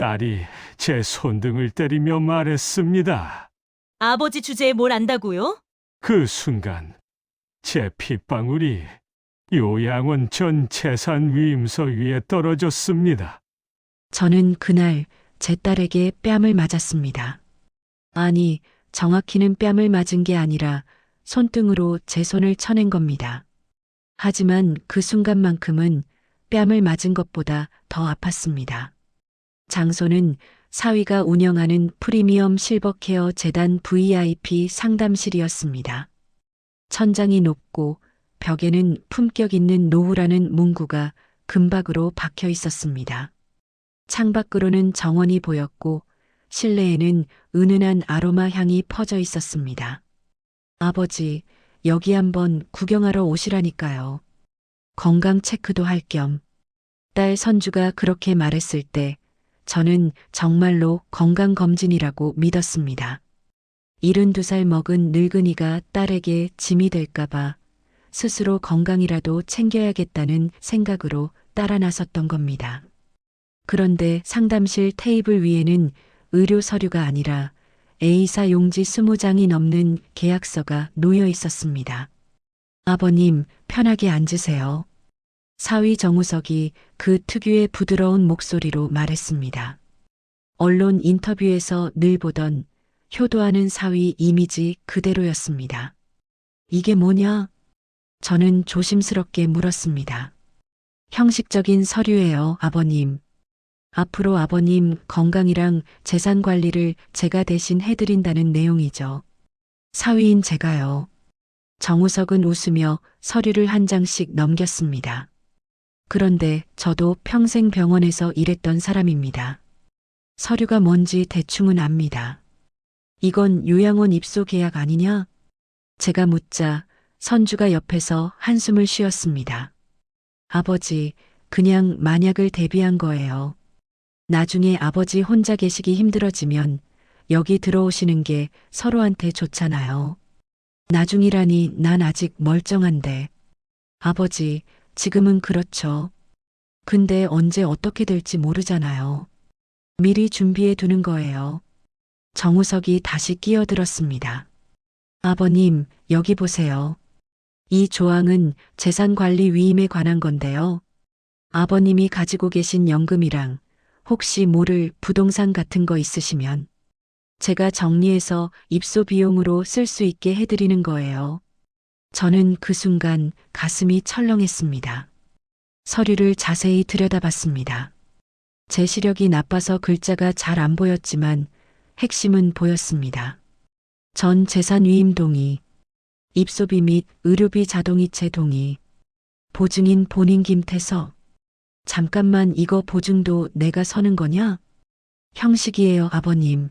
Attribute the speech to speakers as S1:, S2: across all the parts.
S1: 딸이 제 손등을 때리며 말했습니다.
S2: 아버지 주제에 뭘 안다고요?
S1: 그 순간 제 핏방울이 요양원 전 재산 위임서 위에 떨어졌습니다.
S3: 저는 그날 제 딸에게 뺨을 맞았습니다. 아니, 정확히는 뺨을 맞은 게 아니라 손등으로 제 손을 쳐낸 겁니다. 하지만 그 순간만큼은 뺨을 맞은 것보다 더 아팠습니다. 장소는 사위가 운영하는 프리미엄 실버케어 재단 VIP 상담실이었습니다. 천장이 높고 벽에는 품격 있는 노후라는 문구가 금박으로 박혀 있었습니다. 창밖으로는 정원이 보였고 실내에는 은은한 아로마 향이 퍼져 있었습니다. 아버지, 여기 한번 구경하러 오시라니까요. 건강 체크도 할 겸. 딸 선주가 그렇게 말했을 때 저는 정말로 건강검진이라고 믿었습니다. 72살 먹은 늙은이가 딸에게 짐이 될까봐 스스로 건강이라도 챙겨야겠다는 생각으로 따라 나섰던 겁니다. 그런데 상담실 테이블 위에는 의료 서류가 아니라 A사 용지 20장이 넘는 계약서가 놓여 있었습니다. 아버님, 편하게 앉으세요. 사위 정우석이 그 특유의 부드러운 목소리로 말했습니다. 언론 인터뷰에서 늘 보던 효도하는 사위 이미지 그대로였습니다. 이게 뭐냐? 저는 조심스럽게 물었습니다. 형식적인 서류예요, 아버님. 앞으로 아버님 건강이랑 재산 관리를 제가 대신 해드린다는 내용이죠. 사위인 제가요. 정우석은 웃으며 서류를 한 장씩 넘겼습니다. 그런데 저도 평생 병원에서 일했던 사람입니다. 서류가 뭔지 대충은 압니다. 이건 요양원 입소 계약 아니냐? 제가 묻자 선주가 옆에서 한숨을 쉬었습니다. 아버지, 그냥 만약을 대비한 거예요. 나중에 아버지 혼자 계시기 힘들어지면 여기 들어오시는 게 서로한테 좋잖아요. 나중이라니 난 아직 멀쩡한데. 아버지, 지금은 그렇죠. 근데 언제 어떻게 될지 모르잖아요. 미리 준비해 두는 거예요. 정우석이 다시 끼어들었습니다. 아버님, 여기 보세요. 이 조항은 재산관리 위임에 관한 건데요. 아버님이 가지고 계신 연금이랑 혹시 모를 부동산 같은 거 있으시면 제가 정리해서 입소 비용으로 쓸 수 있게 해드리는 거예요. 저는 그 순간 가슴이 철렁했습니다. 서류를 자세히 들여다봤습니다. 제 시력이 나빠서 글자가 잘 안 보였지만 핵심은 보였습니다. 전 재산 위임 동의, 입소비 및 의료비 자동이체 동의, 보증인 본인 김태서. 잠깐만, 이거 보증도 내가 서는 거냐? 형식이에요, 아버님.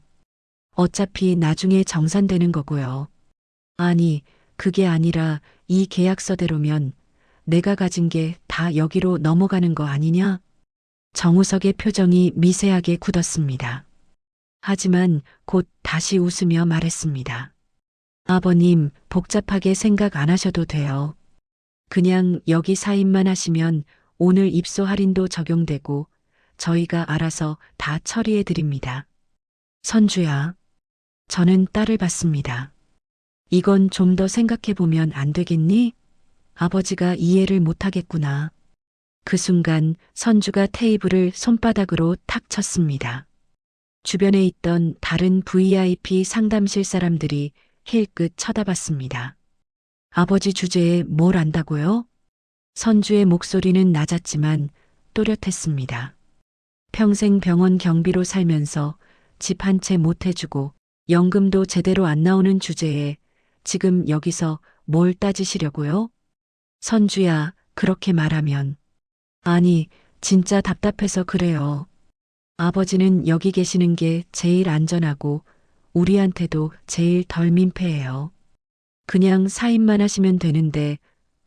S3: 어차피 나중에 정산되는 거고요. 아니, 그게 아니라 이 계약서대로면 내가 가진 게 다 여기로 넘어가는 거 아니냐? 정우석의 표정이 미세하게 굳었습니다. 하지만 곧 다시 웃으며 말했습니다. 아버님, 복잡하게 생각 안 하셔도 돼요. 그냥 여기 사인만 하시면 오늘 입소 할인도 적용되고 저희가 알아서 다 처리해 드립니다. 선주야. 저는 딸을 봤습니다. 이건 좀 더 생각해 보면 안 되겠니? 아버지가 이해를 못하겠구나. 그 순간 선주가 테이블을 손바닥으로 탁 쳤습니다. 주변에 있던 다른 VIP 상담실 사람들이 힐끗 쳐다봤습니다. 아버지 주제에 뭘 안다고요? 선주의 목소리는 낮았지만 또렷했습니다. 평생 병원 경비로 살면서 집 한 채 못 해주고 연금도 제대로 안 나오는 주제에 지금 여기서 뭘 따지시려고요? 선주야, 그렇게 말하면. 아니, 진짜 답답해서 그래요. 아버지는 여기 계시는 게 제일 안전하고 우리한테도 제일 덜 민폐예요. 그냥 사인만 하시면 되는데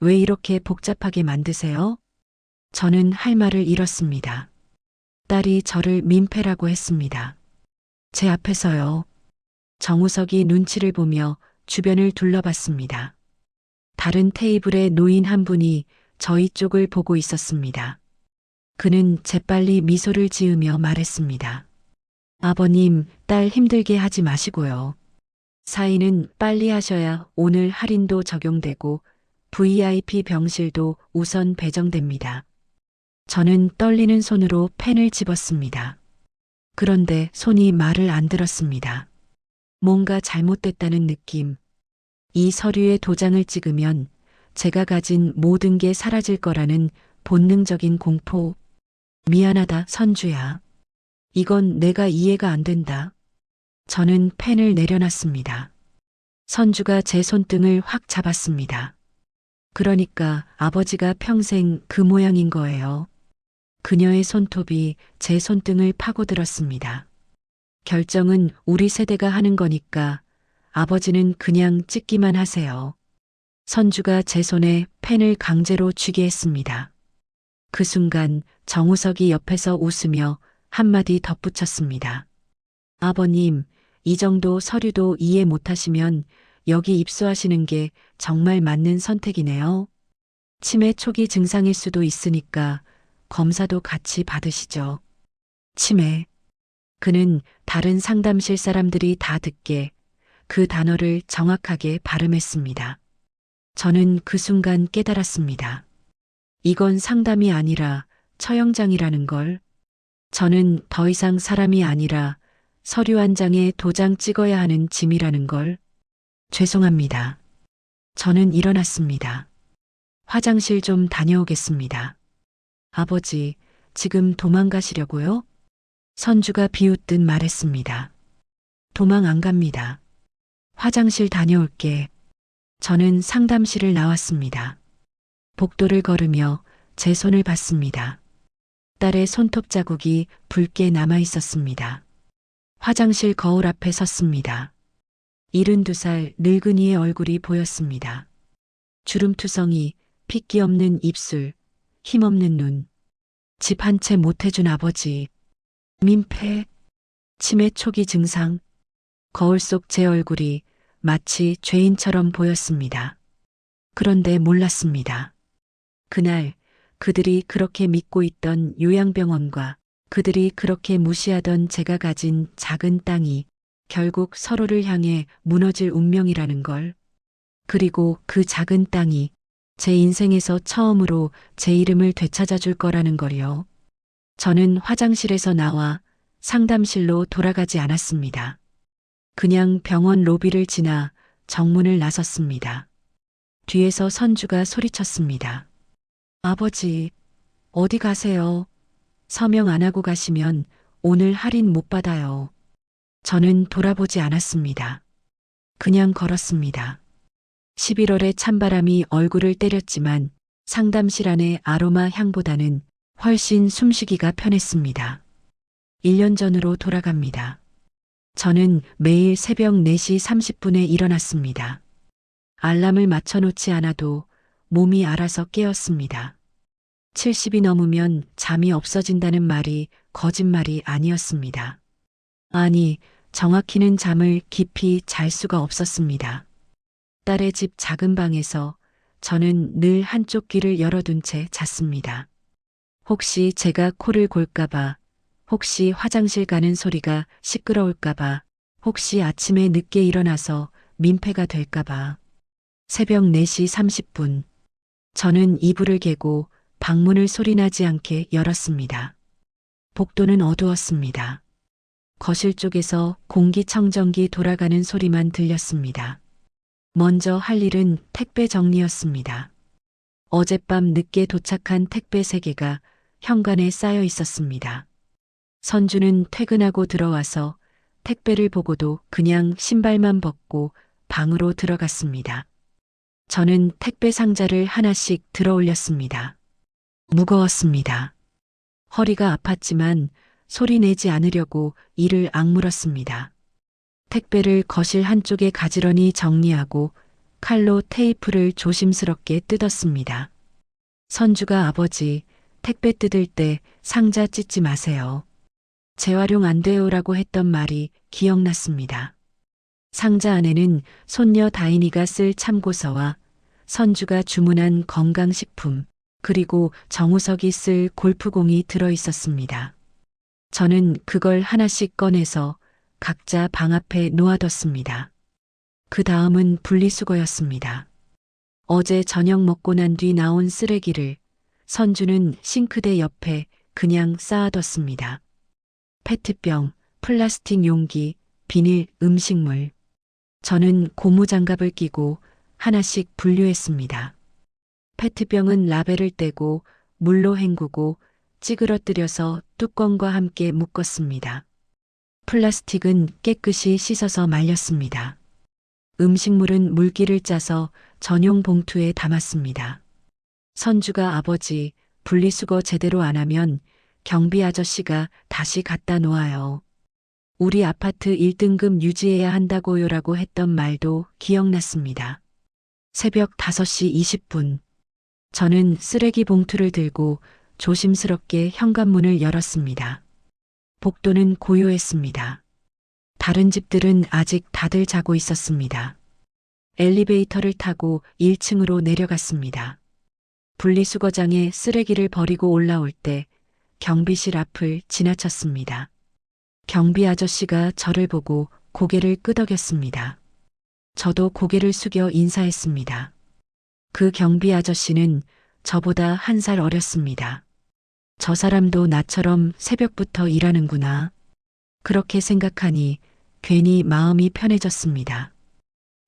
S3: 왜 이렇게 복잡하게 만드세요? 저는 할 말을 잃었습니다. 딸이 저를 민폐라고 했습니다. 제 앞에서요. 정우석이 눈치를 보며 주변을 둘러봤습니다. 다른 테이블에 노인 한 분이 저희 쪽을 보고 있었습니다. 그는 재빨리 미소를 지으며 말했습니다. 아버님, 딸 힘들게 하지 마시고요. 사인은 빨리 하셔야 오늘 할인도 적용되고 VIP 병실도 우선 배정됩니다. 저는 떨리는 손으로 펜을 집었습니다. 그런데 손이 말을 안 들었습니다. 뭔가 잘못됐다는 느낌. 이 서류에 도장을 찍으면 제가 가진 모든 게 사라질 거라는 본능적인 공포. 미안하다, 선주야. 이건 내가 이해가 안 된다. 저는 펜을 내려놨습니다. 선주가 제 손등을 확 잡았습니다. 그러니까 아버지가 평생 그 모양인 거예요. 그녀의 손톱이 제 손등을 파고들었습니다. 결정은 우리 세대가 하는 거니까 아버지는 그냥 찍기만 하세요. 선주가 제 손에 펜을 강제로 쥐게 했습니다. 그 순간 정우석이 옆에서 웃으며 한마디 덧붙였습니다. 아버님, 이 정도 서류도 이해 못하시면 여기 입수하시는 게 정말 맞는 선택이네요. 치매 초기 증상일 수도 있으니까 검사도 같이 받으시죠. 치매. 그는 다른 상담실 사람들이 다 듣게 그 단어를 정확하게 발음했습니다. 저는 그 순간 깨달았습니다. 이건 상담이 아니라 처형장이라는 걸. 저는 더 이상 사람이 아니라 서류 한 장에 도장 찍어야 하는 짐이라는 걸. 죄송합니다. 저는 일어났습니다. 화장실 좀 다녀오겠습니다. 아버지, 지금 도망가시려고요? 선주가 비웃듯 말했습니다. 도망 안 갑니다. 화장실 다녀올게. 저는 상담실을 나왔습니다. 복도를 걸으며 제 손을 봤습니다. 딸의 손톱 자국이 붉게 남아 있었습니다. 화장실 거울 앞에 섰습니다. 72살 늙은이의 얼굴이 보였습니다. 주름투성이, 핏기 없는 입술, 힘없는 눈. 집 한 채 못 해준 아버지. 민폐, 치매 초기 증상. 거울 속 제 얼굴이 마치 죄인처럼 보였습니다. 그런데 몰랐습니다. 그날 그들이 그렇게 믿고 있던 요양병원과 그들이 그렇게 무시하던 제가 가진 작은 땅이 결국 서로를 향해 무너질 운명이라는 걸. 그리고 그 작은 땅이 제 인생에서 처음으로 제 이름을 되찾아 줄 거라는 걸요. 저는 화장실에서 나와 상담실로 돌아가지 않았습니다. 그냥 병원 로비를 지나 정문을 나섰습니다. 뒤에서 선주가 소리쳤습니다. 아버지, 어디 가세요? 서명 안 하고 가시면 오늘 할인 못 받아요. 저는 돌아보지 않았습니다. 그냥 걸었습니다. 11월의 찬바람이 얼굴을 때렸지만 상담실 안의 아로마 향보다는 훨씬 숨쉬기가 편했습니다. 1년 전으로 돌아갑니다. 저는 매일 새벽 4시 30분에 일어났습니다. 알람을 맞춰놓지 않아도 몸이 알아서 깨었습니다. 70이 넘으면 잠이 없어진다는 말이 거짓말이 아니었습니다. 아니, 정확히는 잠을 깊이 잘 수가 없었습니다. 딸의 집 작은 방에서 저는 늘 한쪽 귀를 열어둔 채 잤습니다. 혹시 제가 코를 골까봐, 혹시 화장실 가는 소리가 시끄러울까봐, 혹시 아침에 늦게 일어나서 민폐가 될까봐. 새벽 4시 30분. 저는 이불을 개고 방문을 소리나지 않게 열었습니다. 복도는 어두웠습니다. 거실 쪽에서 공기청정기 돌아가는 소리만 들렸습니다. 먼저 할 일은 택배 정리였습니다. 어젯밤 늦게 도착한 택배 3개가 현관에 쌓여 있었습니다. 선주는 퇴근하고 들어와서 택배를 보고도 그냥 신발만 벗고 방으로 들어갔습니다. 저는 택배 상자를 하나씩 들어 올렸습니다. 무거웠습니다. 허리가 아팠지만 소리 내지 않으려고 이를 악물었습니다. 택배를 거실 한쪽에 가지런히 정리하고 칼로 테이프를 조심스럽게 뜯었습니다. 선주가 아버지, 택배 뜯을 때 상자 찢지 마세요. 재활용 안 돼요라고 했던 말이 기억났습니다. 상자 안에는 손녀 다인이가 쓸 참고서와 선주가 주문한 건강식품, 그리고 정우석이 쓸 골프공이 들어 있었습니다. 저는 그걸 하나씩 꺼내서 각자 방 앞에 놓아뒀습니다. 그 다음은 분리수거였습니다. 어제 저녁 먹고 난 뒤 나온 쓰레기를 선주는 싱크대 옆에 그냥 쌓아뒀습니다. 페트병, 플라스틱 용기, 비닐, 음식물. 저는 고무장갑을 끼고 하나씩 분류했습니다. 페트병은 라벨을 떼고 물로 헹구고 찌그러뜨려서 뚜껑과 함께 묶었습니다. 플라스틱은 깨끗이 씻어서 말렸습니다. 음식물은 물기를 짜서 전용 봉투에 담았습니다. 선주가 아버지, 분리수거 제대로 안 하면 경비 아저씨가 다시 갖다 놓아요. 우리 아파트 1등급 유지해야 한다고요라고 했던 말도 기억났습니다. 새벽 5시 20분. 저는 쓰레기 봉투를 들고 조심스럽게 현관문을 열었습니다. 복도는 고요했습니다. 다른 집들은 아직 다들 자고 있었습니다. 엘리베이터를 타고 1층으로 내려갔습니다. 분리수거장에 쓰레기를 버리고 올라올 때 경비실 앞을 지나쳤습니다. 경비 아저씨가 저를 보고 고개를 끄덕였습니다. 저도 고개를 숙여 인사했습니다. 그 경비 아저씨는 저보다 1살 어렸습니다. 저 사람도 나처럼 새벽부터 일하는구나. 그렇게 생각하니 괜히 마음이 편해졌습니다.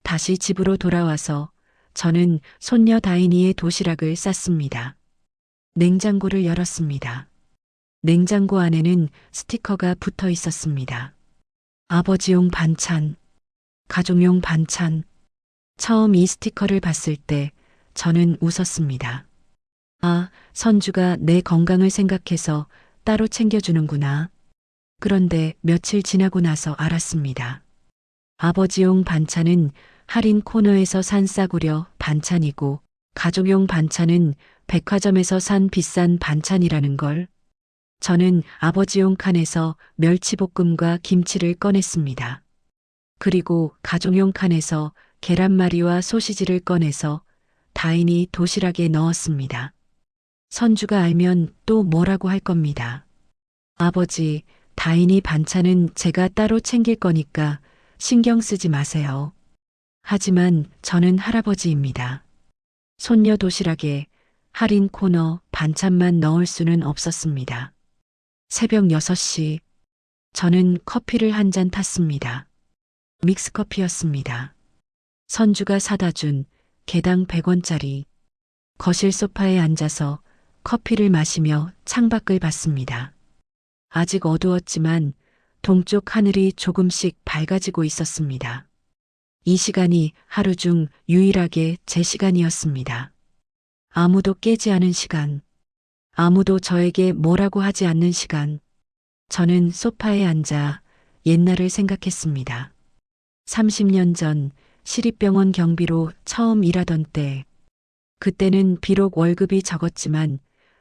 S3: 다시 집으로 돌아와서 저는 손녀 다인이의 도시락을 쌌습니다. 냉장고를 열었습니다. 냉장고 안에는 스티커가 붙어 있었습니다. 아버지용 반찬, 가족용 반찬. 처음 이 스티커를 봤을 때 저는 웃었습니다. 아, 선주가 내 건강을 생각해서 따로 챙겨주는구나. 그런데 며칠 지나고 나서 알았습니다. 아버지용 반찬은 할인 코너에서 산 싸구려 반찬이고 가족용 반찬은 백화점에서 산 비싼 반찬이라는 걸. 저는 아버지용 칸에서 멸치볶음과 김치를 꺼냈습니다. 그리고 가족용 칸에서 계란말이와 소시지를 꺼내서 다인이 도시락에 넣었습니다. 선주가 알면 또 뭐라고 할 겁니다. 아버지, 다인이 반찬은 제가 따로 챙길 거니까 신경 쓰지 마세요. 하지만 저는 할아버지입니다. 손녀 도시락에 할인 코너 반찬만 넣을 수는 없었습니다. 새벽 6시, 저는 커피를 한 잔 탔습니다. 믹스커피였습니다. 선주가 사다 준 개당 100원짜리. 거실 소파에 앉아서 커피를 마시며 창밖을 봤습니다. 아직 어두웠지만 동쪽 하늘이 조금씩 밝아지고 있었습니다. 이 시간이 하루 중 유일하게 제 시간이었습니다. 아무도 깨지 않은 시간, 아무도 저에게 뭐라고 하지 않는 시간. 저는 소파에 앉아 옛날을 생각했습니다. 30년 전 시립병원 경비로 처음 일하던 때, 그때는 비록 월급이 적었지만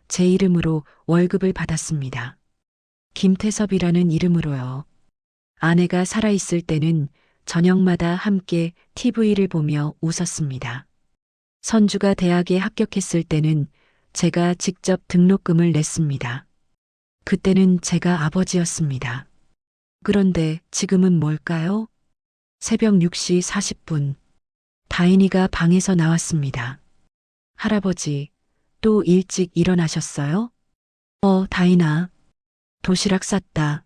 S3: 제 이름으로 월급을 받았습니다. 김태섭이라는 이름으로요. 아내가 살아있을 때는 저녁마다 함께 TV를 보며 웃었습니다. 선주가 대학에 합격했을 때는 제가 직접 등록금을 냈습니다. 그때는 제가 아버지였습니다. 그런데 지금은 뭘까요? 새벽 6시 40분. 다인이가 방에서 나왔습니다. 할아버지, 또 일찍 일어나셨어요? 다인아. 도시락 쌌다.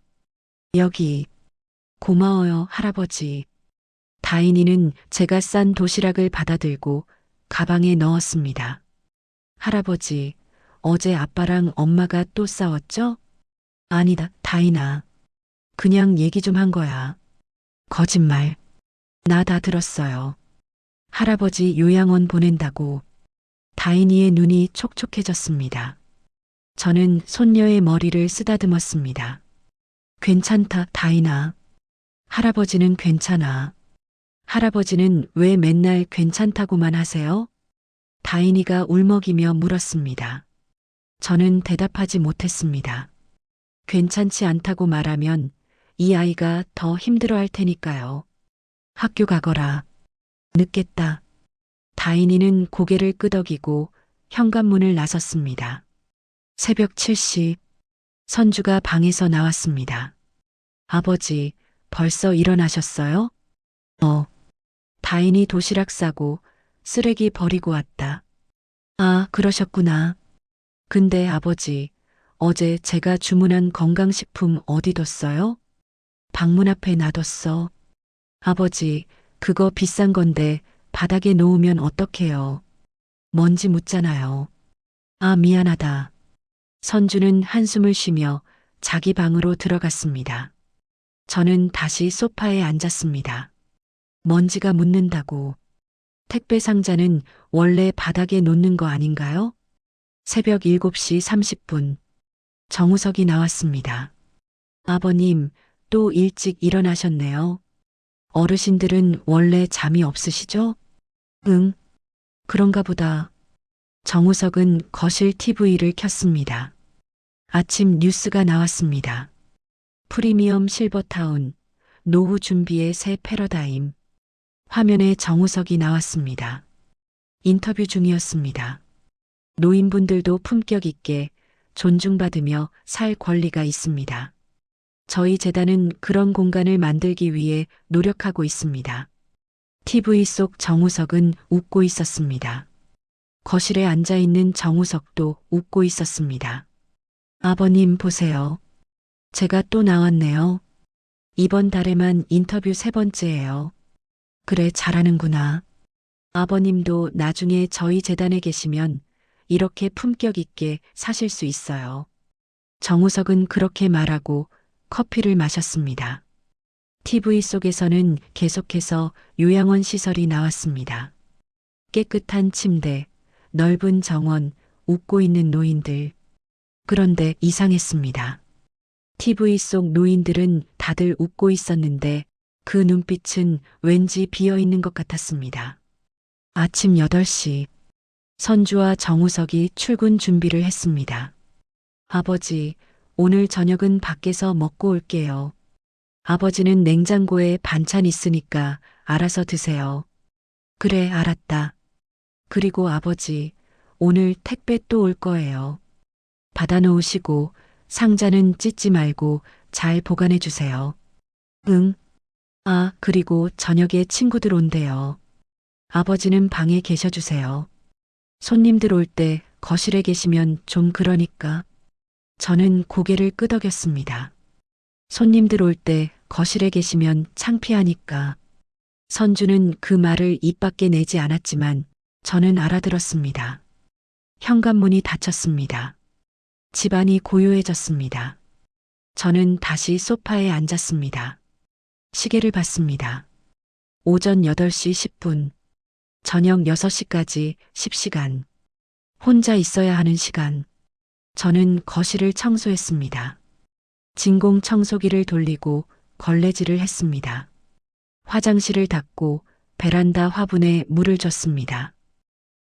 S3: 여기. 고마워요, 할아버지. 다인이는 제가 싼 도시락을 받아들고 가방에 넣었습니다. 할아버지, 어제 아빠랑 엄마가 또 싸웠죠? 아니다, 다인아. 그냥 얘기 좀 한 거야. 거짓말. 나 다 들었어요. 할아버지 요양원 보낸다고. 다인이의 눈이 촉촉해졌습니다. 저는 손녀의 머리를 쓰다듬었습니다. 괜찮다, 다인아. 할아버지는 괜찮아. 할아버지는 왜 맨날 괜찮다고만 하세요? 다인이가 울먹이며 물었습니다. 저는 대답하지 못했습니다. 괜찮지 않다고 말하면 이 아이가 더 힘들어 할 테니까요. 학교 가거라. 늦겠다. 다인이는 고개를 끄덕이고 현관문을 나섰습니다. 새벽 7시. 선주가 방에서 나왔습니다. 아버지, 벌써 일어나셨어요? 다인이 도시락 싸고 쓰레기 버리고 왔다. 아, 그러셨구나. 근데 아버지, 어제 제가 주문한 건강식품 어디 뒀어요? 방문 앞에 놔뒀어. 아버지, 그거 비싼 건데 바닥에 놓으면 어떡해요? 먼지 묻잖아요. 아, 미안하다. 선주는 한숨을 쉬며 자기 방으로 들어갔습니다. 저는 다시 소파에 앉았습니다. 먼지가 묻는다고. 택배 상자는 원래 바닥에 놓는 거 아닌가요? 새벽 7시 30분. 정우석이 나왔습니다. 아버님, 또 일찍 일어나셨네요. 어르신들은 원래 잠이 없으시죠? 응, 그런가 보다. 정우석은 거실 TV를 켰습니다. 아침 뉴스가 나왔습니다. 프리미엄 실버타운, 노후 준비의 새 패러다임. 화면에 정우석이 나왔습니다. 인터뷰 중이었습니다. 노인분들도 품격 있게 존중받으며 살 권리가 있습니다. 저희 재단은 그런 공간을 만들기 위해 노력하고 있습니다. TV 속 정우석은 웃고 있었습니다. 거실에 앉아 있는 정우석도 웃고 있었습니다. 아버님 보세요. 제가 또 나왔네요. 이번 달에만 인터뷰 3번째예요. 그래, 잘하는구나. 아버님도 나중에 저희 재단에 계시면 이렇게 품격 있게 사실 수 있어요. 정우석은 그렇게 말하고 커피를 마셨습니다. TV 속에서는 계속해서 요양원 시설이 나왔습니다. 깨끗한 침대, 넓은 정원, 웃고 있는 노인들. 그런데 이상했습니다. TV 속 노인들은 다들 웃고 있었는데 그 눈빛은 왠지 비어 있는 것 같았습니다. 아침 8시. 선주와 정우석이 출근 준비를 했습니다. 아버지, 오늘 저녁은 밖에서 먹고 올게요. 아버지는 냉장고에 반찬 있으니까 알아서 드세요. 그래, 알았다. 그리고 아버지, 오늘 택배 또 올 거예요. 받아 놓으시고 상자는 찢지 말고 잘 보관해 주세요. 응. 아, 그리고 저녁에 친구들 온대요. 아버지는 방에 계셔 주세요. 손님들 올 때 거실에 계시면 좀 그러니까. 저는 고개를 끄덕였습니다. 손님들 올 때 거실에 계시면 창피하니까. 선주는 그 말을 입 밖에 내지 않았지만 저는 알아들었습니다. 현관문이 닫혔습니다. 집안이 고요해졌습니다. 저는 다시 소파에 앉았습니다. 시계를 봤습니다. 오전 8시 10분, 저녁 6시까지 10시간. 혼자 있어야 하는 시간. 저는 거실을 청소했습니다. 진공 청소기를 돌리고 걸레질을 했습니다. 화장실을 닦고 베란다 화분에 물을 줬습니다.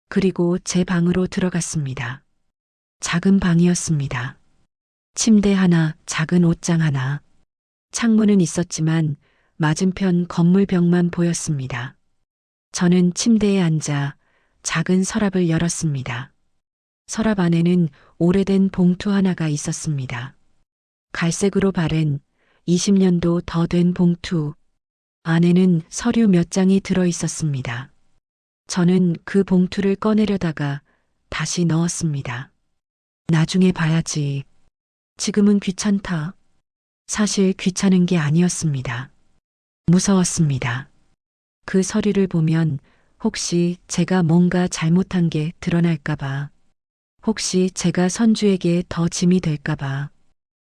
S3: 그리고 제 방으로 들어갔습니다. 작은 방이었습니다. 침대 하나, 작은 옷장 하나. 창문은 있었지만 맞은편 건물벽만 보였습니다. 저는 침대에 앉아 작은 서랍을 열었습니다. 서랍 안에는 오래된 봉투 하나가 있었습니다. 갈색으로 바른 20년도 더 된 봉투. 안에는 서류 몇 장이 들어 있었습니다. 저는 그 봉투를 꺼내려다가 다시 넣었습니다. 나중에 봐야지. 지금은 귀찮다. 사실 귀찮은 게 아니었습니다. 무서웠습니다. 그 서류를 보면 혹시 제가 뭔가 잘못한 게 드러날까봐. 혹시 제가 선주에게 더 짐이 될까봐.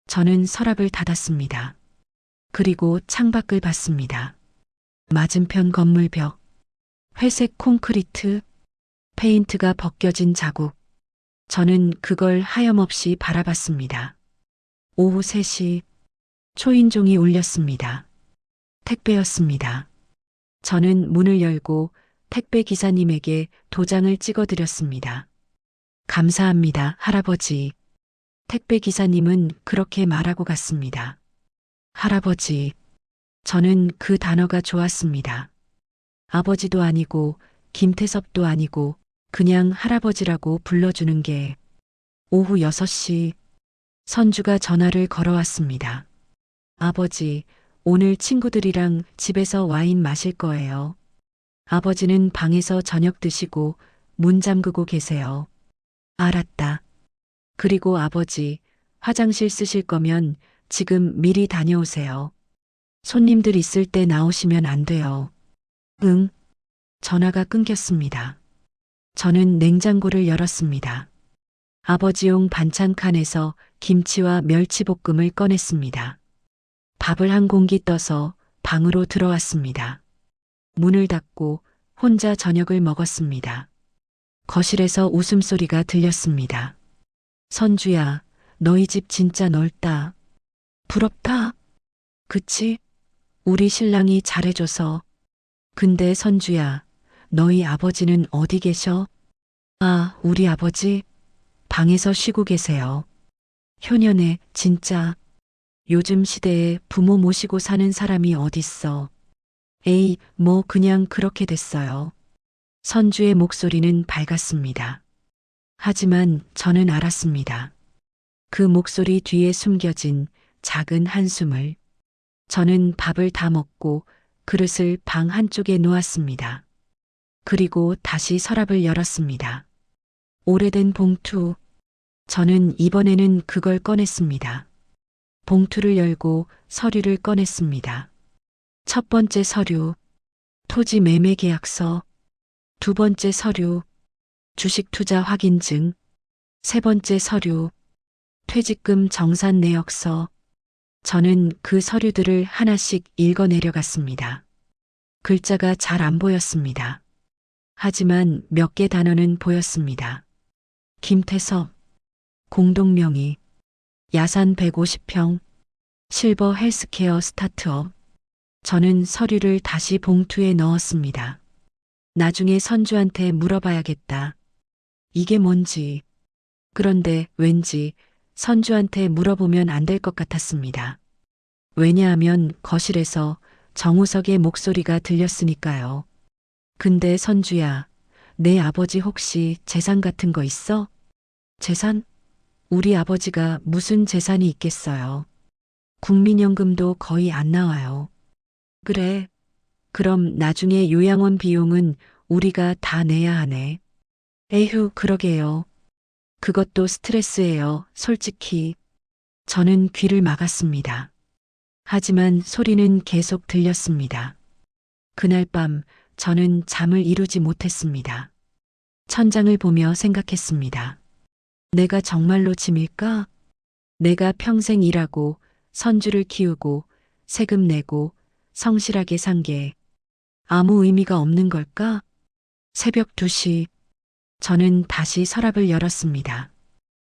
S3: 저는 서랍을 닫았습니다. 그리고 창밖을 봤습니다. 맞은편 건물 벽. 회색 콘크리트. 페인트가 벗겨진 자국. 저는 그걸 하염없이 바라봤습니다. 오후 3시. 초인종이 울렸습니다. 택배였습니다. 저는 문을 열고 택배 기사님에게 도장을 찍어드렸습니다. 감사합니다, 할아버지. 택배 기사님은 그렇게 말하고 갔습니다. 할아버지. 저는 그 단어가 좋았습니다. 아버지도 아니고 김태섭도 아니고 그냥 할아버지라고 불러주는 게. 오후 6시. 선주가 전화를 걸어왔습니다. 아버지, 오늘 친구들이랑 집에서 와인 마실 거예요. 아버지는 방에서 저녁 드시고 문 잠그고 계세요. 알았다. 그리고 아버지, 화장실 쓰실 거면 지금 미리 다녀오세요. 손님들 있을 때 나오시면 안 돼요. 응. 전화가 끊겼습니다. 저는 냉장고를 열었습니다. 아버지용 반찬 칸에서 김치와 멸치볶음을 꺼냈습니다. 밥을 한 공기 떠서 방으로 들어왔습니다. 문을 닫고 혼자 저녁을 먹었습니다. 거실에서 웃음소리가 들렸습니다. 선주야, 너희 집 진짜 넓다. 부럽다. 그치? 우리 신랑이 잘해줘서. 근데 선주야, 너희 아버지는 어디 계셔? 아, 우리 아버지? 방에서 쉬고 계세요. 효년에 진짜. 요즘 시대에 부모 모시고 사는 사람이 어딨어. 에이, 뭐 그냥 그렇게 됐어요. 선주의 목소리는 밝았습니다. 하지만 저는 알았습니다. 그 목소리 뒤에 숨겨진 작은 한숨을. 저는 밥을 다 먹고 그릇을 방 한쪽에 놓았습니다. 그리고 다시 서랍을 열었습니다. 오래된 봉투. 저는 이번에는 그걸 꺼냈습니다. 봉투를 열고 서류를 꺼냈습니다. 첫 번째 서류, 토지 매매 계약서. 두 번째 서류, 주식 투자 확인증. 세 번째 서류, 퇴직금 정산 내역서. 저는 그 서류들을 하나씩 읽어 내려갔습니다. 글자가 잘 안 보였습니다. 하지만 몇 개 단어는 보였습니다. 김태섭, 공동명의, 야산 150평, 실버 헬스케어 스타트업. 저는 서류를 다시 봉투에 넣었습니다. 나중에 선주한테 물어봐야겠다. 이게 뭔지. 그런데 왠지 선주한테 물어보면 안 될 것 같았습니다. 왜냐하면 거실에서 정우석의 목소리가 들렸으니까요. 근데 선주야, 내 아버지 혹시 재산 같은 거 있어? 재산? 우리 아버지가 무슨 재산이 있겠어요. 국민연금도 거의 안 나와요. 그래. 그럼 나중에 요양원 비용은 우리가 다 내야 하네. 에휴, 그러게요. 그것도 스트레스예요, 솔직히. 저는 귀를 막았습니다. 하지만 소리는 계속 들렸습니다. 그날 밤 저는 잠을 이루지 못했습니다. 천장을 보며 생각했습니다. 내가 정말로 짐일까? 내가 평생 일하고 선주를 키우고 세금 내고 성실하게 산 게 아무 의미가 없는 걸까? 새벽 2시, 저는 다시 서랍을 열었습니다.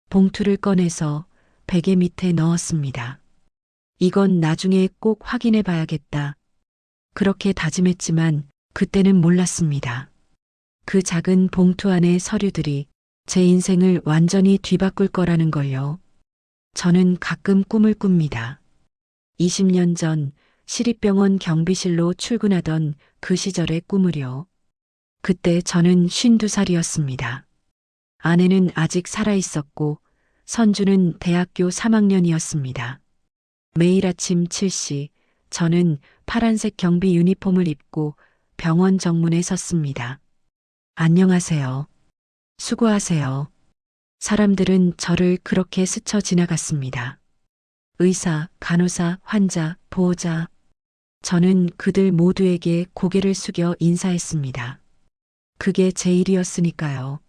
S3: 봉투를 꺼내서 베개 밑에 넣었습니다. 이건 나중에 꼭 확인해 봐야겠다. 그렇게 다짐했지만 그때는 몰랐습니다. 그 작은 봉투 안의 서류들이 제 인생을 완전히 뒤바꿀 거라는 걸요. 저는 가끔 꿈을 꿉니다. 20년 전 시립병원 경비실로 출근하던 그 시절의 꿈을요. 그때 저는 52살이었습니다. 아내는 아직 살아 있었고 선주는 대학교 3학년이었습니다. 매일 아침 7시 저는 파란색 경비 유니폼을 입고 병원 정문에 섰습니다. 안녕하세요. 수고하세요. 사람들은 저를 그렇게 스쳐 지나갔습니다. 의사, 간호사, 환자, 보호자. 저는 그들 모두에게 고개를 숙여 인사했습니다. 그게 제 일이었으니까요.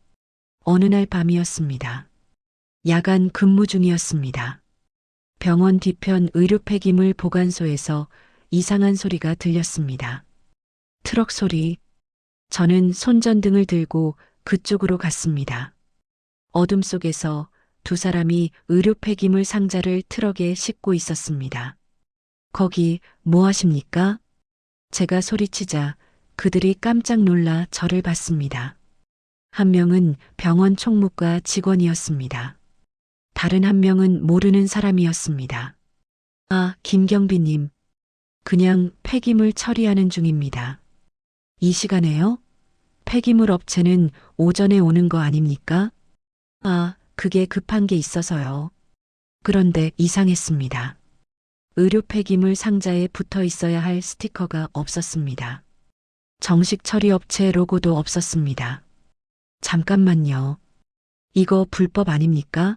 S3: 어느 날 밤이었습니다. 야간 근무 중이었습니다. 병원 뒤편 의료 폐기물 보관소에서 이상한 소리가 들렸습니다. 트럭 소리. 저는 손전등을 들고 그쪽으로 갔습니다. 어둠 속에서 두 사람이 의료 폐기물 상자를 트럭에 싣고 있었습니다. 거기 뭐 하십니까? 제가 소리치자 그들이 깜짝 놀라 저를 봤습니다. 한 명은 병원 총무과 직원이었습니다. 다른 한 명은 모르는 사람이었습니다. 아, 김경비님. 그냥 폐기물 처리하는 중입니다. 이 시간에요? 폐기물 업체는 오전에 오는 거 아닙니까? 아, 그게 급한 게 있어서요. 그런데 이상했습니다. 의료 폐기물 상자에 붙어 있어야 할 스티커가 없었습니다. 정식 처리 업체 로고도 없었습니다. 잠깐만요. 이거 불법 아닙니까?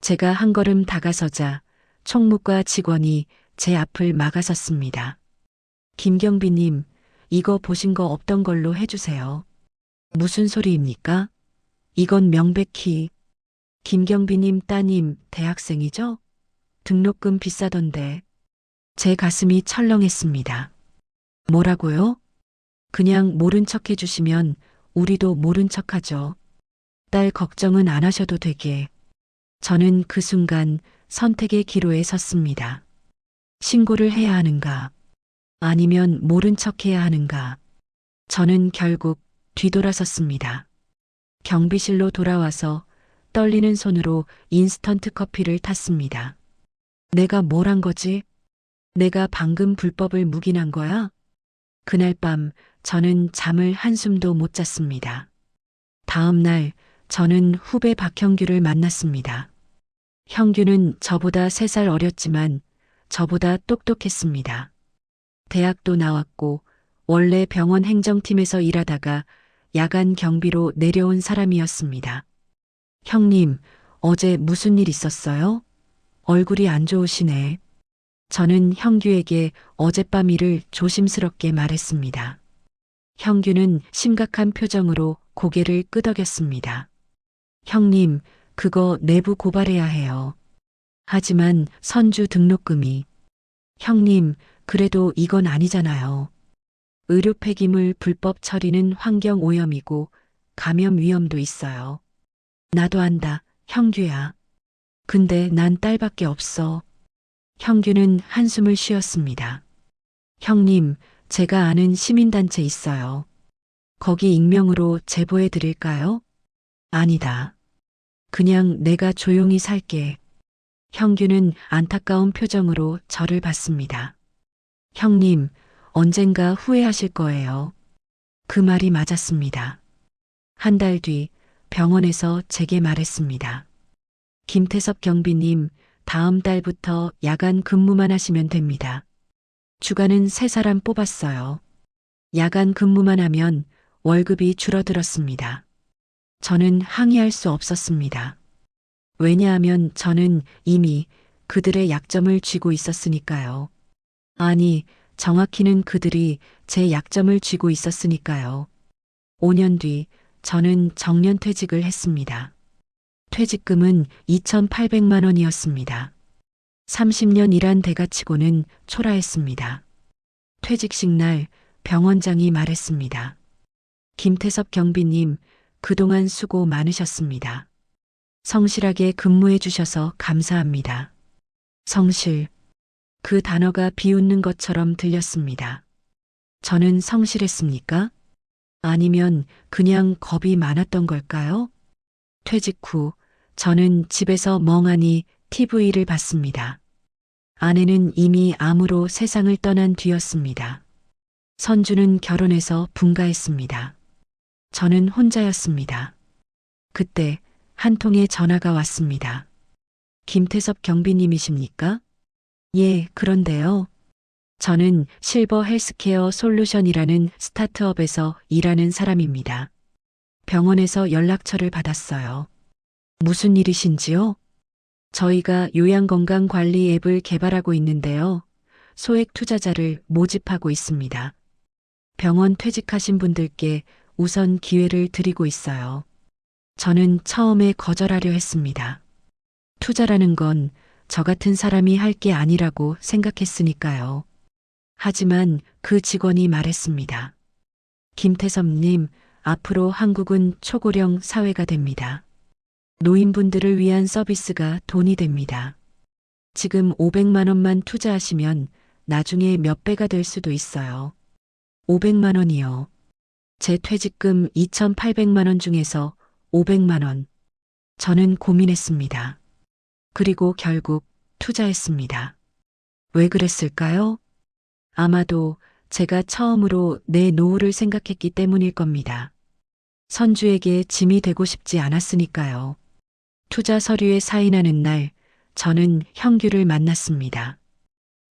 S3: 제가 한 걸음 다가서자 총무과 직원이 제 앞을 막아섰습니다. 김경비님, 이거 보신 거 없던 걸로 해주세요. 무슨 소리입니까? 이건 명백히 김경비님 따님 대학생이죠? 등록금 비싸던데. 제 가슴이 철렁했습니다. 뭐라고요? 그냥 모른 척 해주시면 우리도 모른 척 하죠. 딸 걱정은 안 하셔도 되게. 저는 그 순간 선택의 기로에 섰습니다. 신고를 해야 하는가? 아니면 모른 척 해야 하는가? 저는 결국 뒤돌아섰습니다. 경비실로 돌아와서 떨리는 손으로 인스턴트 커피를 탔습니다. 내가 뭘 한 거지? 내가 방금 불법을 묵인한 거야? 그날 밤 저는 잠을 한숨도 못 잤습니다. 다음 날 저는 후배 박형규를 만났습니다. 형규는 저보다 3살 어렸지만 저보다 똑똑했습니다. 대학도 나왔고 원래 병원 행정팀에서 일하다가 야간 경비로 내려온 사람이었습니다. 형님, 어제 무슨 일 있었어요? 얼굴이 안 좋으시네. 저는 형규에게 어젯밤 일을 조심스럽게 말했습니다. 형규는 심각한 표정으로 고개를 끄덕였습니다. 형님, 그거 내부 고발해야 해요. 하지만 선주 등록금이. 형님, 그래도 이건 아니잖아요. 의료 폐기물 불법 처리는 환경 오염이고 감염 위험도 있어요. 나도 안다, 형규야. 근데 난 딸밖에 없어. 형규는 한숨을 쉬었습니다. 형님, 제가 아는 시민단체 있어요. 거기 익명으로 제보해 드릴까요? 아니다. 그냥 내가 조용히 살게. 형규는 안타까운 표정으로 저를 봤습니다. 형님, 언젠가 후회하실 거예요. 그 말이 맞았습니다. 한 달 뒤 병원에서 제게 말했습니다. 김태섭 경비님, 다음 달부터 야간 근무만 하시면 됩니다. 주간은 3사람 뽑았어요. 야간 근무만 하면 월급이 줄어들었습니다. 저는 항의할 수 없었습니다. 왜냐하면 저는 이미 그들의 약점을 쥐고 있었으니까요. 아니, 정확히는 그들이 제 약점을 쥐고 있었으니까요. 5년 뒤 저는 정년퇴직을 했습니다. 퇴직금은 2,800만 원이었습니다. 30년 일한 대가치고는 초라했습니다. 퇴직식 날 병원장이 말했습니다. 김태섭 경비님, 그동안 수고 많으셨습니다. 성실하게 근무해 주셔서 감사합니다. 성실. 그 단어가 비웃는 것처럼 들렸습니다. 저는 성실했습니까? 아니면 그냥 겁이 많았던 걸까요? 퇴직 후 저는 집에서 멍하니 TV를 봤습니다. 아내는 이미 암으로 세상을 떠난 뒤였습니다. 선주는 결혼해서 분가했습니다. 저는 혼자였습니다. 그때 한 통의 전화가 왔습니다. 김태섭 경비님이십니까? 예, 그런데요. 저는 실버 헬스케어 솔루션이라는 스타트업에서 일하는 사람입니다. 병원에서 연락처를 받았어요. 무슨 일이신지요? 저희가 요양건강관리 앱을 개발하고 있는데요. 소액 투자자를 모집하고 있습니다. 병원 퇴직하신 분들께 우선 기회를 드리고 있어요. 저는 처음에 거절하려 했습니다. 투자라는 건 저 같은 사람이 할 게 아니라고 생각했으니까요. 하지만 그 직원이 말했습니다. 김태섭님, 앞으로 한국은 초고령 사회가 됩니다. 노인분들을 위한 서비스가 돈이 됩니다. 지금 500만 원만 투자하시면 나중에 몇 배가 될 수도 있어요. 500만 원이요. 제 퇴직금 2,800만 원 중에서 500만 원. 저는 고민했습니다. 그리고 결국 투자했습니다. 왜 그랬을까요? 아마도 제가 처음으로 내 노후를 생각했기 때문일 겁니다. 선주에게 짐이 되고 싶지 않았으니까요. 투자 서류에 사인하는 날 저는 형규를 만났습니다.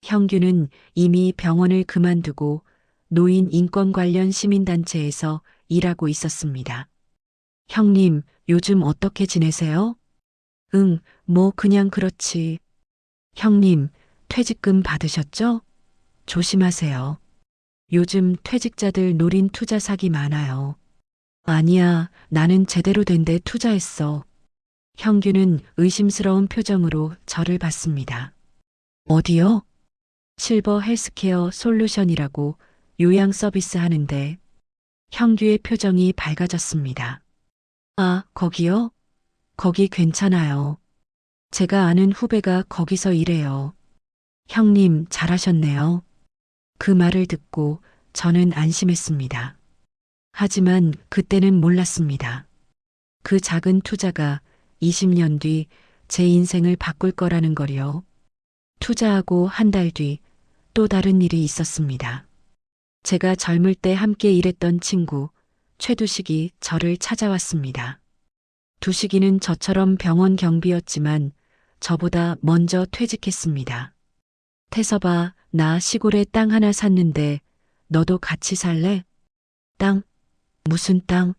S3: 형규는 이미 병원을 그만두고 노인 인권 관련 시민단체에서 일하고 있었습니다. 형님, 요즘 어떻게 지내세요? 응, 뭐 그냥 그렇지. 형님, 퇴직금 받으셨죠? 조심하세요. 요즘 퇴직자들 노린 투자 사기 많아요. 아니야, 나는 제대로 된 데 투자했어. 형규는 의심스러운 표정으로 저를 봤습니다. 어디요? 실버 헬스케어 솔루션이라고 요양 서비스 하는데. 형규의 표정이 밝아졌습니다. 아, 거기요? 거기 괜찮아요. 제가 아는 후배가 거기서 일해요. 형님, 잘하셨네요. 그 말을 듣고 저는 안심했습니다. 하지만 그때는 몰랐습니다. 그 작은 투자가 20년 뒤 제 인생을 바꿀 거라는 거요. 투자하고 한 달 뒤 또 다른 일이 있었습니다. 제가 젊을 때 함께 일했던 친구 최두식이 저를 찾아왔습니다. 두식이는 저처럼 병원 경비였지만 저보다 먼저 퇴직했습니다. 태서봐, 나 시골에 땅 하나 샀는데 너도 같이 살래? 땅? 무슨 땅?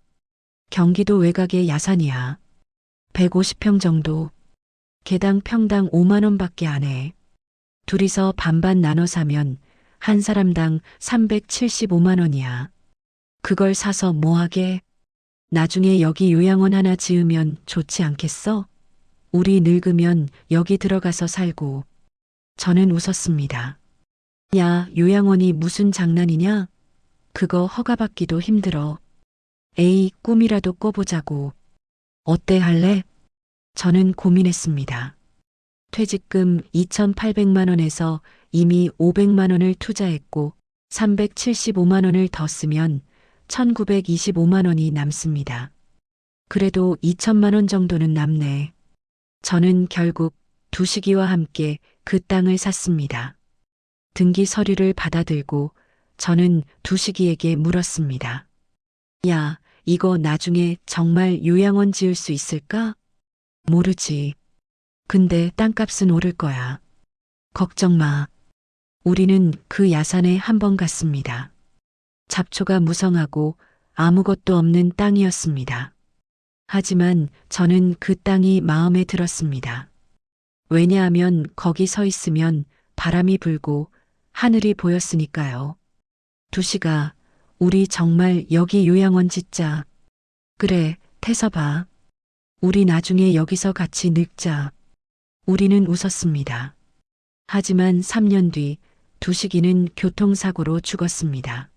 S3: 경기도 외곽의 야산이야. 150평 정도. 개당 평당 5만 원밖에 안 해. 둘이서 반반 나눠 사면 한 사람당 375만 원이야. 그걸 사서 뭐 하게? 나중에 여기 요양원 하나 지으면 좋지 않겠어? 우리 늙으면 여기 들어가서 살고. 저는 웃었습니다. 야, 요양원이 무슨 장난이냐? 그거 허가받기도 힘들어. 에이, 꿈이라도 꿔보자고. 어때 할래? 저는 고민했습니다. 퇴직금 2,800만 원에서 이미 500만 원을 투자했고 375만 원을 더 쓰면 1,925만 원이 남습니다. 그래도 2천만 원 정도는 남네. 저는 결국 두식이와 함께 그 땅을 샀습니다. 등기 서류를 받아들고 저는 두식이에게 물었습니다. 야, 이거 나중에 정말 요양원 지을 수 있을까? 모르지. 근데 땅값은 오를 거야. 걱정 마. 우리는 그 야산에 한번 갔습니다. 잡초가 무성하고 아무것도 없는 땅이었습니다. 하지만 저는 그 땅이 마음에 들었습니다. 왜냐하면 거기 서 있으면 바람이 불고 하늘이 보였으니까요. 두식아, 우리 정말 여기 요양원 짓자. 그래, 태서 봐. 우리 나중에 여기서 같이 늙자. 우리는 웃었습니다. 하지만 3년 뒤 두식이는 교통사고로 죽었습니다.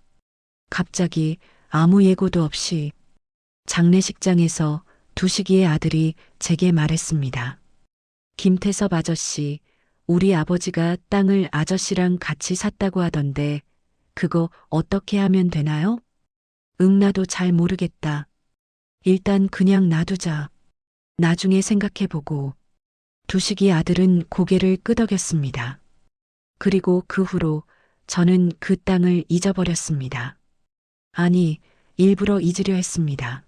S3: 갑자기 아무 예고도 없이 장례식장에서 두식이의 아들이 제게 말했습니다. 김태섭 아저씨, 우리 아버지가 땅을 아저씨랑 같이 샀다고 하던데 그거 어떻게 하면 되나요? 응, 나도 잘 모르겠다. 일단 그냥 놔두자. 나중에 생각해보고. 두식이 아들은 고개를 끄덕였습니다. 그리고 그 후로 저는 그 땅을 잊어버렸습니다. 아니, 일부러 잊으려 했습니다.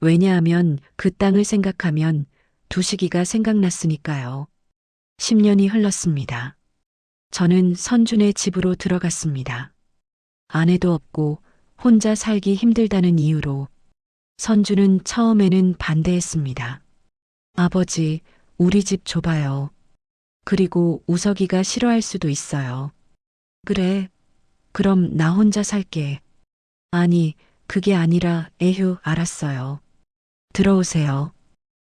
S3: 왜냐하면 그 땅을 생각하면 두식이가 생각났으니까요. 10년이 흘렀습니다. 저는 선준의 집으로 들어갔습니다. 아내도 없고 혼자 살기 힘들다는 이유로. 선준은 처음에는 반대했습니다. 아버지, 우리 집 좁아요. 그리고 우석이가 싫어할 수도 있어요. 그래, 그럼 나 혼자 살게. 아니, 그게 아니라 에휴, 알았어요. 들어오세요.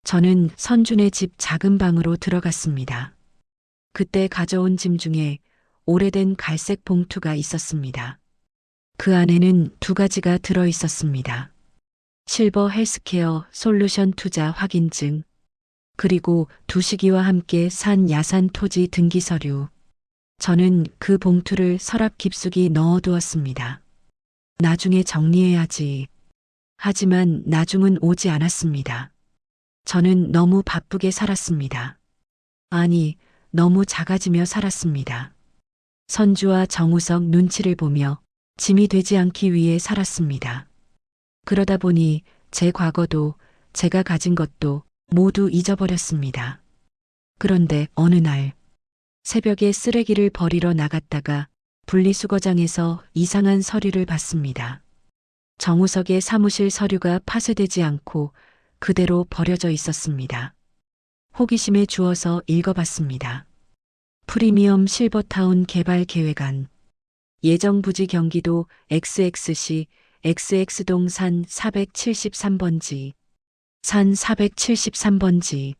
S3: 저는 선준의 집 작은 방으로 들어갔습니다. 그때 가져온 짐 중에 오래된 갈색 봉투가 있었습니다. 그 안에는 2가지가 들어 있었습니다. 실버 헬스케어 솔루션 투자 확인증, 그리고 두식이와 함께 산 야산 토지 등기 서류. 저는 그 봉투를 서랍 깊숙이 넣어두었습니다. 나중에 정리해야지. 하지만 나중은 오지 않았습니다. 저는 너무 바쁘게 살았습니다. 아니, 너무 작아지며 살았습니다. 선주와 정우석 눈치를 보며 짐이 되지 않기 위해 살았습니다. 그러다 보니 제 과거도 제가 가진 것도 모두 잊어버렸습니다. 그런데 어느 날 새벽에 쓰레기를 버리러 나갔다가 분리수거장에서 이상한 서류를 받습니다. 정우석의 사무실 서류가 파쇄되지 않고 그대로 버려져 있었습니다. 호기심에 주어서 읽어봤습니다. 프리미엄 실버타운 개발 계획안. 예정부지 경기도 XX시 XX동 산 473번지. 산 473번지.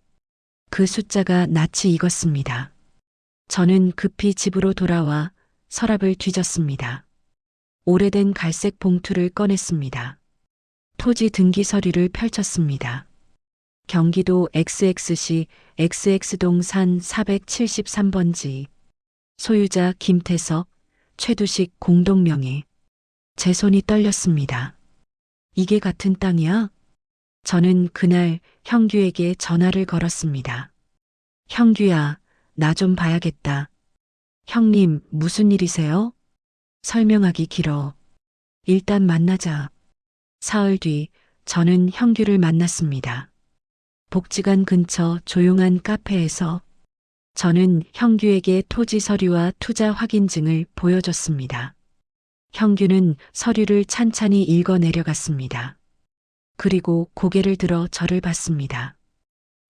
S3: 그 숫자가 낯이 익었습니다. 저는 급히 집으로 돌아와 서랍을 뒤졌습니다. 오래된 갈색 봉투를 꺼냈습니다. 토지 등기 서류를 펼쳤습니다. 경기도 XX시 XX동 산 473번지. 소유자 김태석, 최두식 공동명의. 제 손이 떨렸습니다. 이게 같은 땅이야? 저는 그날 형규에게 전화를 걸었습니다. 형규야, 나 좀 봐야겠다. 형님, 무슨 일이세요? 설명하기 길어. 일단 만나자. 사흘 뒤 저는 형규를 만났습니다. 복지관 근처 조용한 카페에서 저는 형규에게 토지 서류와 투자 확인증을 보여줬습니다. 형규는 서류를 찬찬히 읽어 내려갔습니다. 그리고 고개를 들어 저를 봤습니다.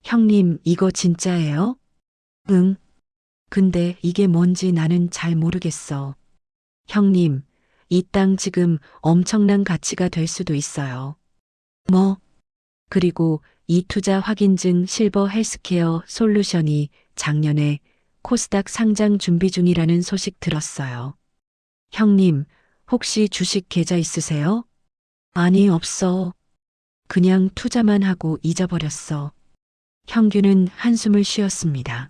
S3: 형님, 이거 진짜예요? 응. 근데 이게 뭔지 나는 잘 모르겠어. 형님, 이 땅 지금 엄청난 가치가 될 수도 있어요. 뭐? 그리고 이 투자 확인증 실버 헬스케어 솔루션이 작년에 코스닥 상장 준비 중이라는 소식 들었어요. 형님, 혹시 주식 계좌 있으세요? 아니, 없어. 그냥 투자만 하고 잊어버렸어. 형규는 한숨을 쉬었습니다.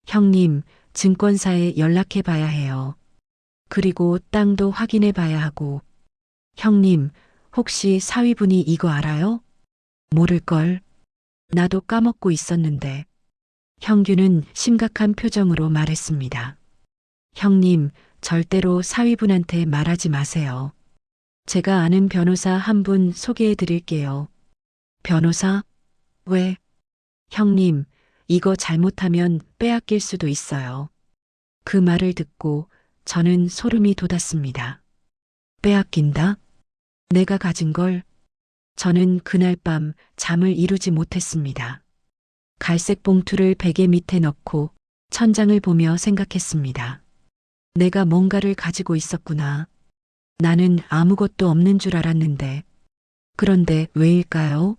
S3: 형님, 증권사에 연락해 봐야 해요. 그리고 땅도 확인해 봐야 하고. 형님, 혹시 사위분이 이거 알아요? 모를걸. 나도 까먹고 있었는데. 형규는 심각한 표정으로 말했습니다. 형님, 절대로 사위분한테 말하지 마세요. 제가 아는 변호사 한 분 소개해 드릴게요. 변호사? 왜? 형님, 이거 잘못하면 빼앗길 수도 있어요. 그 말을 듣고 저는 소름이 돋았습니다. 빼앗긴다? 내가 가진 걸? 저는 그날 밤 잠을 이루지 못했습니다. 갈색 봉투를 베개 밑에 넣고 천장을 보며 생각했습니다. 내가 뭔가를 가지고 있었구나. 나는 아무것도 없는 줄 알았는데. 그런데 왜일까요?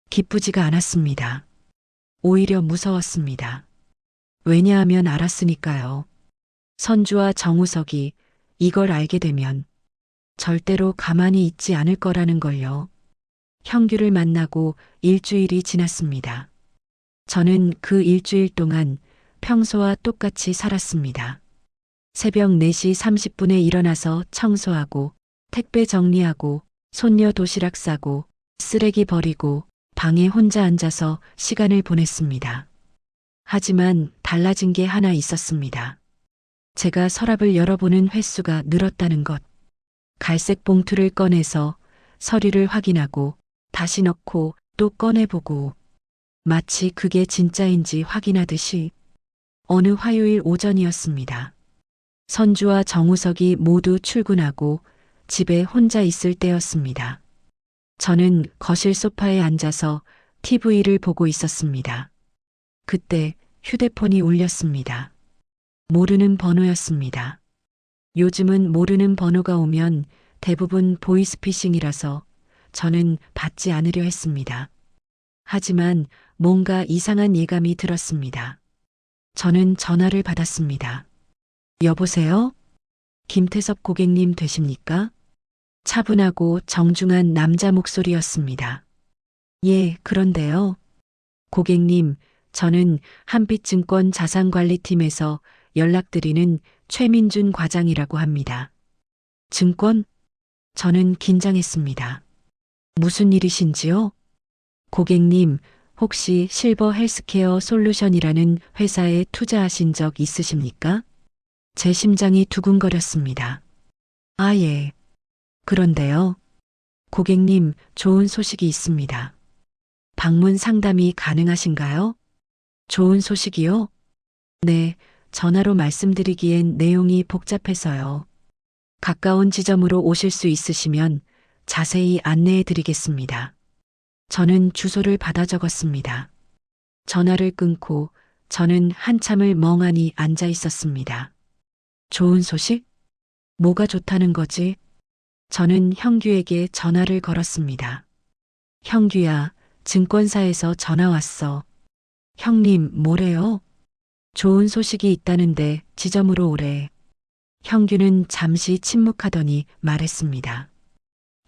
S3: 기쁘지가 않았습니다. 오히려 무서웠습니다. 왜냐하면 알았으니까요. 선주와 정우석이 이걸 알게 되면 절대로 가만히 있지 않을 거라는 걸요. 형규를 만나고 일주일이 지났습니다. 저는 그 일주일 동안 평소와 똑같이 살았습니다. 새벽 4시 30분에 일어나서 청소하고 택배 정리하고 손녀 도시락 싸고 쓰레기 버리고 방에 혼자 앉아서 시간을 보냈습니다. 하지만 달라진 게 하나 있었습니다. 제가 서랍을 열어보는 횟수가 늘었다는 것. 갈색 봉투를 꺼내서 서류를 확인하고 다시 넣고 또 꺼내보고 마치 그게 진짜인지 확인하듯이. 어느 화요일 오전이었습니다. 선주와 정우석이 모두 출근하고 집에 혼자 있을 때였습니다. 저는 거실 소파에 앉아서 TV를 보고 있었습니다. 그때 휴대폰이 울렸습니다. 모르는 번호였습니다. 요즘은 모르는 번호가 오면 대부분 보이스피싱이라서 저는 받지 않으려 했습니다. 하지만 뭔가 이상한 예감이 들었습니다. 저는 전화를 받았습니다. 여보세요? 김태섭 고객님 되십니까? 차분하고 정중한 남자 목소리였습니다. 예, 그런데요. 고객님, 저는 한빛증권 자산관리팀에서 연락드리는 최민준 과장이라고 합니다. 증권? 저는 긴장했습니다. 무슨 일이신지요? 고객님, 혹시 실버 헬스케어 솔루션이라는 회사에 투자하신 적 있으십니까? 제 심장이 두근거렸습니다. 아, 예. 그런데요. 고객님, 좋은 소식이 있습니다. 방문 상담이 가능하신가요? 좋은 소식이요? 네, 전화로 말씀드리기엔 내용이 복잡해서요. 가까운 지점으로 오실 수 있으시면 자세히 안내해 드리겠습니다. 저는 주소를 받아 적었습니다. 전화를 끊고 저는 한참을 멍하니 앉아 있었습니다. 좋은 소식? 뭐가 좋다는 거지? 저는 형규에게 전화를 걸었습니다. 형규야, 증권사에서 전화 왔어. 형님, 뭐래요? 좋은 소식이 있다는데 지점으로 오래. 형규는 잠시 침묵하더니 말했습니다.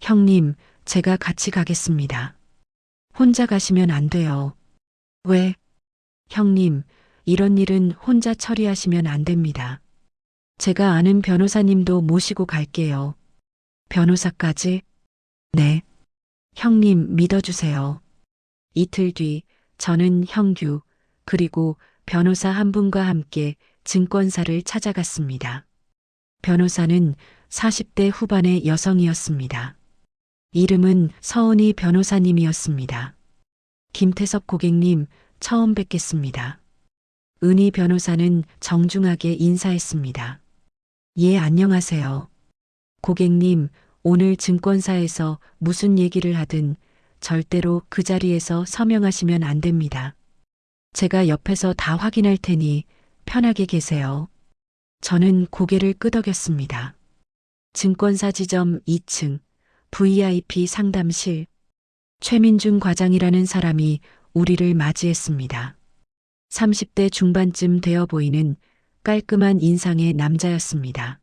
S3: 형님, 제가 같이 가겠습니다. 혼자 가시면 안 돼요. 왜? 형님, 이런 일은 혼자 처리하시면 안 됩니다. 제가 아는 변호사님도 모시고 갈게요. 변호사까지? 네. 형님 믿어주세요. 이틀 뒤 저는 형규 그리고 변호사 한 분과 함께 증권사를 찾아갔습니다. 변호사는 40대 후반의 여성이었습니다. 이름은 서은희 변호사님이었습니다. 김태섭 고객님 처음 뵙겠습니다. 은희 변호사는 정중하게 인사했습니다. 예, 안녕하세요. 고객님, 오늘 증권사에서 무슨 얘기를 하든 절대로 그 자리에서 서명하시면 안 됩니다. 제가 옆에서 다 확인할 테니 편하게 계세요. 저는 고개를 끄덕였습니다. 증권사 지점 2층 VIP 상담실. 최민중 과장이라는 사람이 우리를 맞이했습니다. 30대 중반쯤 되어 보이는 깔끔한 인상의 남자였습니다.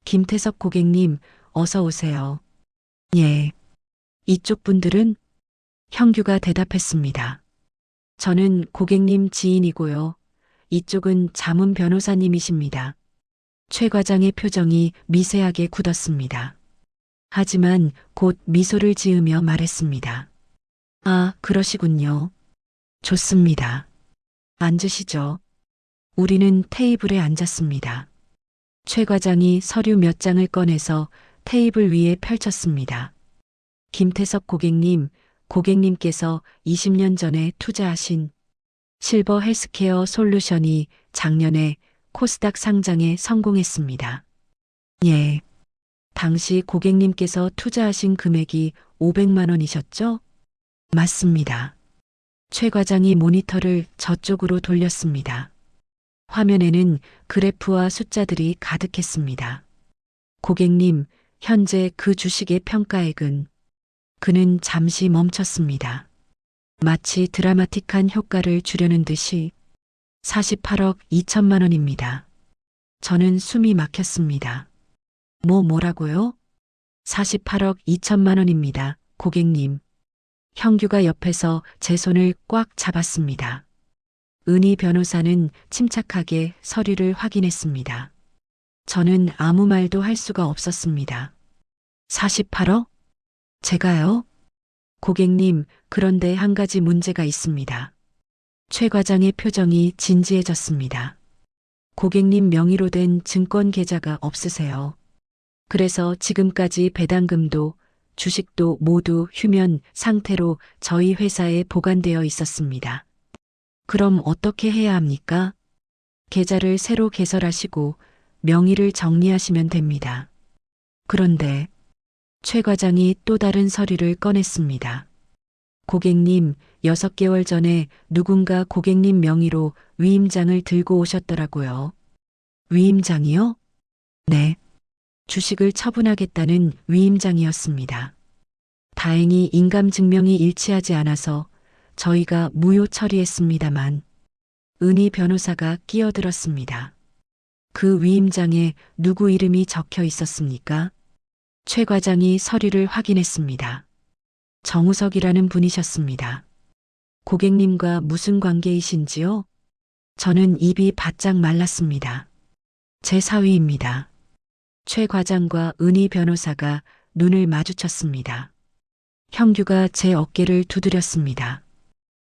S3: 김태섭 고객님, 어서 오세요. 예. 이쪽 분들은? 형규가 대답했습니다. 저는 고객님 지인이고요. 이쪽은 자문 변호사님이십니다. 최 과장의 표정이 미세하게 굳었습니다. 하지만 곧 미소를 지으며 말했습니다. 아, 그러시군요. 좋습니다. 앉으시죠. 우리는 테이블에 앉았습니다. 최 과장이 서류 몇 장을 꺼내서 테이블 위에 펼쳤습니다. 김태섭 고객님, 고객님께서 20년 전에 투자하신 실버 헬스케어 솔루션이 작년에 코스닥 상장에 성공했습니다. 예. 당시 고객님께서 투자하신 금액이 500만 원이셨죠? 맞습니다. 최 과장이 모니터를 저쪽으로 돌렸습니다. 화면에는 그래프와 숫자들이 가득했습니다. 고객님, 현재 그 주식의 평가액은? 그는 잠시 멈췄습니다. 마치 드라마틱한 효과를 주려는 듯이 48억 2천만 원입니다. 저는 숨이 막혔습니다. 뭐라고요? 48억 2천만 원입니다, 고객님. 형규가 옆에서 제 손을 꽉 잡았습니다. 은희 변호사는 침착하게 서류를 확인했습니다. 저는 아무 말도 할 수가 없었습니다. 48억? 제가요? 고객님, 그런데 한 가지 문제가 있습니다. 최 과장의 표정이 진지해졌습니다. 고객님 명의로 된 증권 계좌가 없으세요. 그래서 지금까지 배당금도 주식도 모두 휴면 상태로 저희 회사에 보관되어 있었습니다. 그럼 어떻게 해야 합니까? 계좌를 새로 개설하시고 명의를 정리하시면 됩니다. 그런데 최 과장이 또 다른 서류를 꺼냈습니다. 고객님, 6개월 전에 누군가 고객님 명의로 위임장을 들고 오셨더라고요. 위임장이요? 네. 주식을 처분하겠다는 위임장이었습니다. 다행히 인감증명이 일치하지 않아서 저희가 무효 처리했습니다만 은희 변호사가 끼어들었습니다. 그 위임장에 누구 이름이 적혀 있었습니까? 최 과장이 서류를 확인했습니다. 정우석이라는 분이셨습니다. 고객님과 무슨 관계이신지요? 저는 입이 바짝 말랐습니다. 제 사위입니다. 최 과장과 은희 변호사가 눈을 마주쳤습니다. 형규가 제 어깨를 두드렸습니다.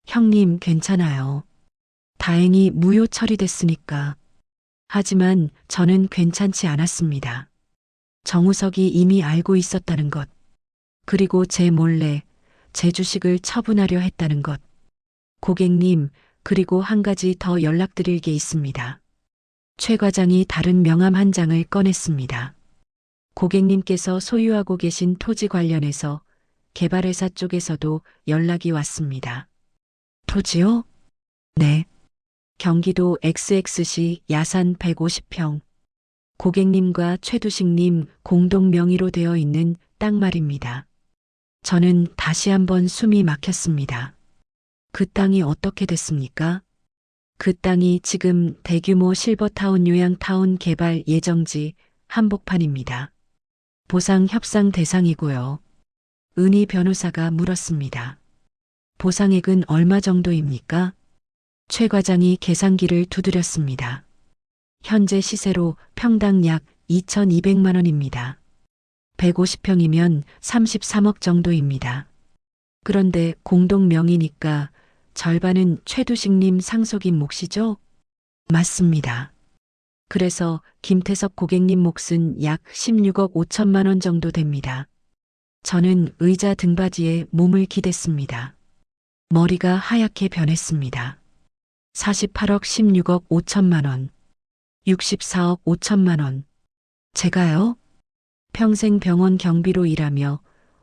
S3: 형님, 괜찮아요. 다행히 무효 처리됐으니까. 하지만 저는 괜찮지 않았습니다. 정우석이 이미 알고 있었다는 것, 그리고 제 몰래 제 주식을 처분하려 했다는 것. 고객님, 그리고 한 가지 더 연락드릴 게 있습니다. 최 과장이 다른 명함 한 장을 꺼냈습니다. 고객님께서 소유하고 계신 토지 관련해서 개발회사 쪽에서도 연락이 왔습니다. 토지요? 네. 경기도 XX시 야산 150평. 고객님과 최두식님 공동 명의로 되어 있는 땅 말입니다. 저는 다시 한번 숨이 막혔습니다. 그 땅이 어떻게 됐습니까? 그 땅이 지금 대규모 실버타운 요양타운 개발 예정지 한복판입니다. 보상 협상 대상이고요. 은희 변호사가 물었습니다. 보상액은 얼마 정도입니까? 최 과장이 계산기를 두드렸습니다. 현재 시세로 평당 약 2,200만 원입니다. 150평이면 33억 정도입니다. 그런데 공동 명의니까 절반은 최두식님 상속인 몫이죠? 맞습니다. 그래서 김태섭 고객님 몫은 약 16억 5천만 원 정도 됩니다. 저는 의자 등받이에 몸을 기댔습니다. 머리가 하얗게 변했습니다. 48억 16억 5천만 원. 64억 5천만 원. 제가요? 평생 병원 경비로 일하며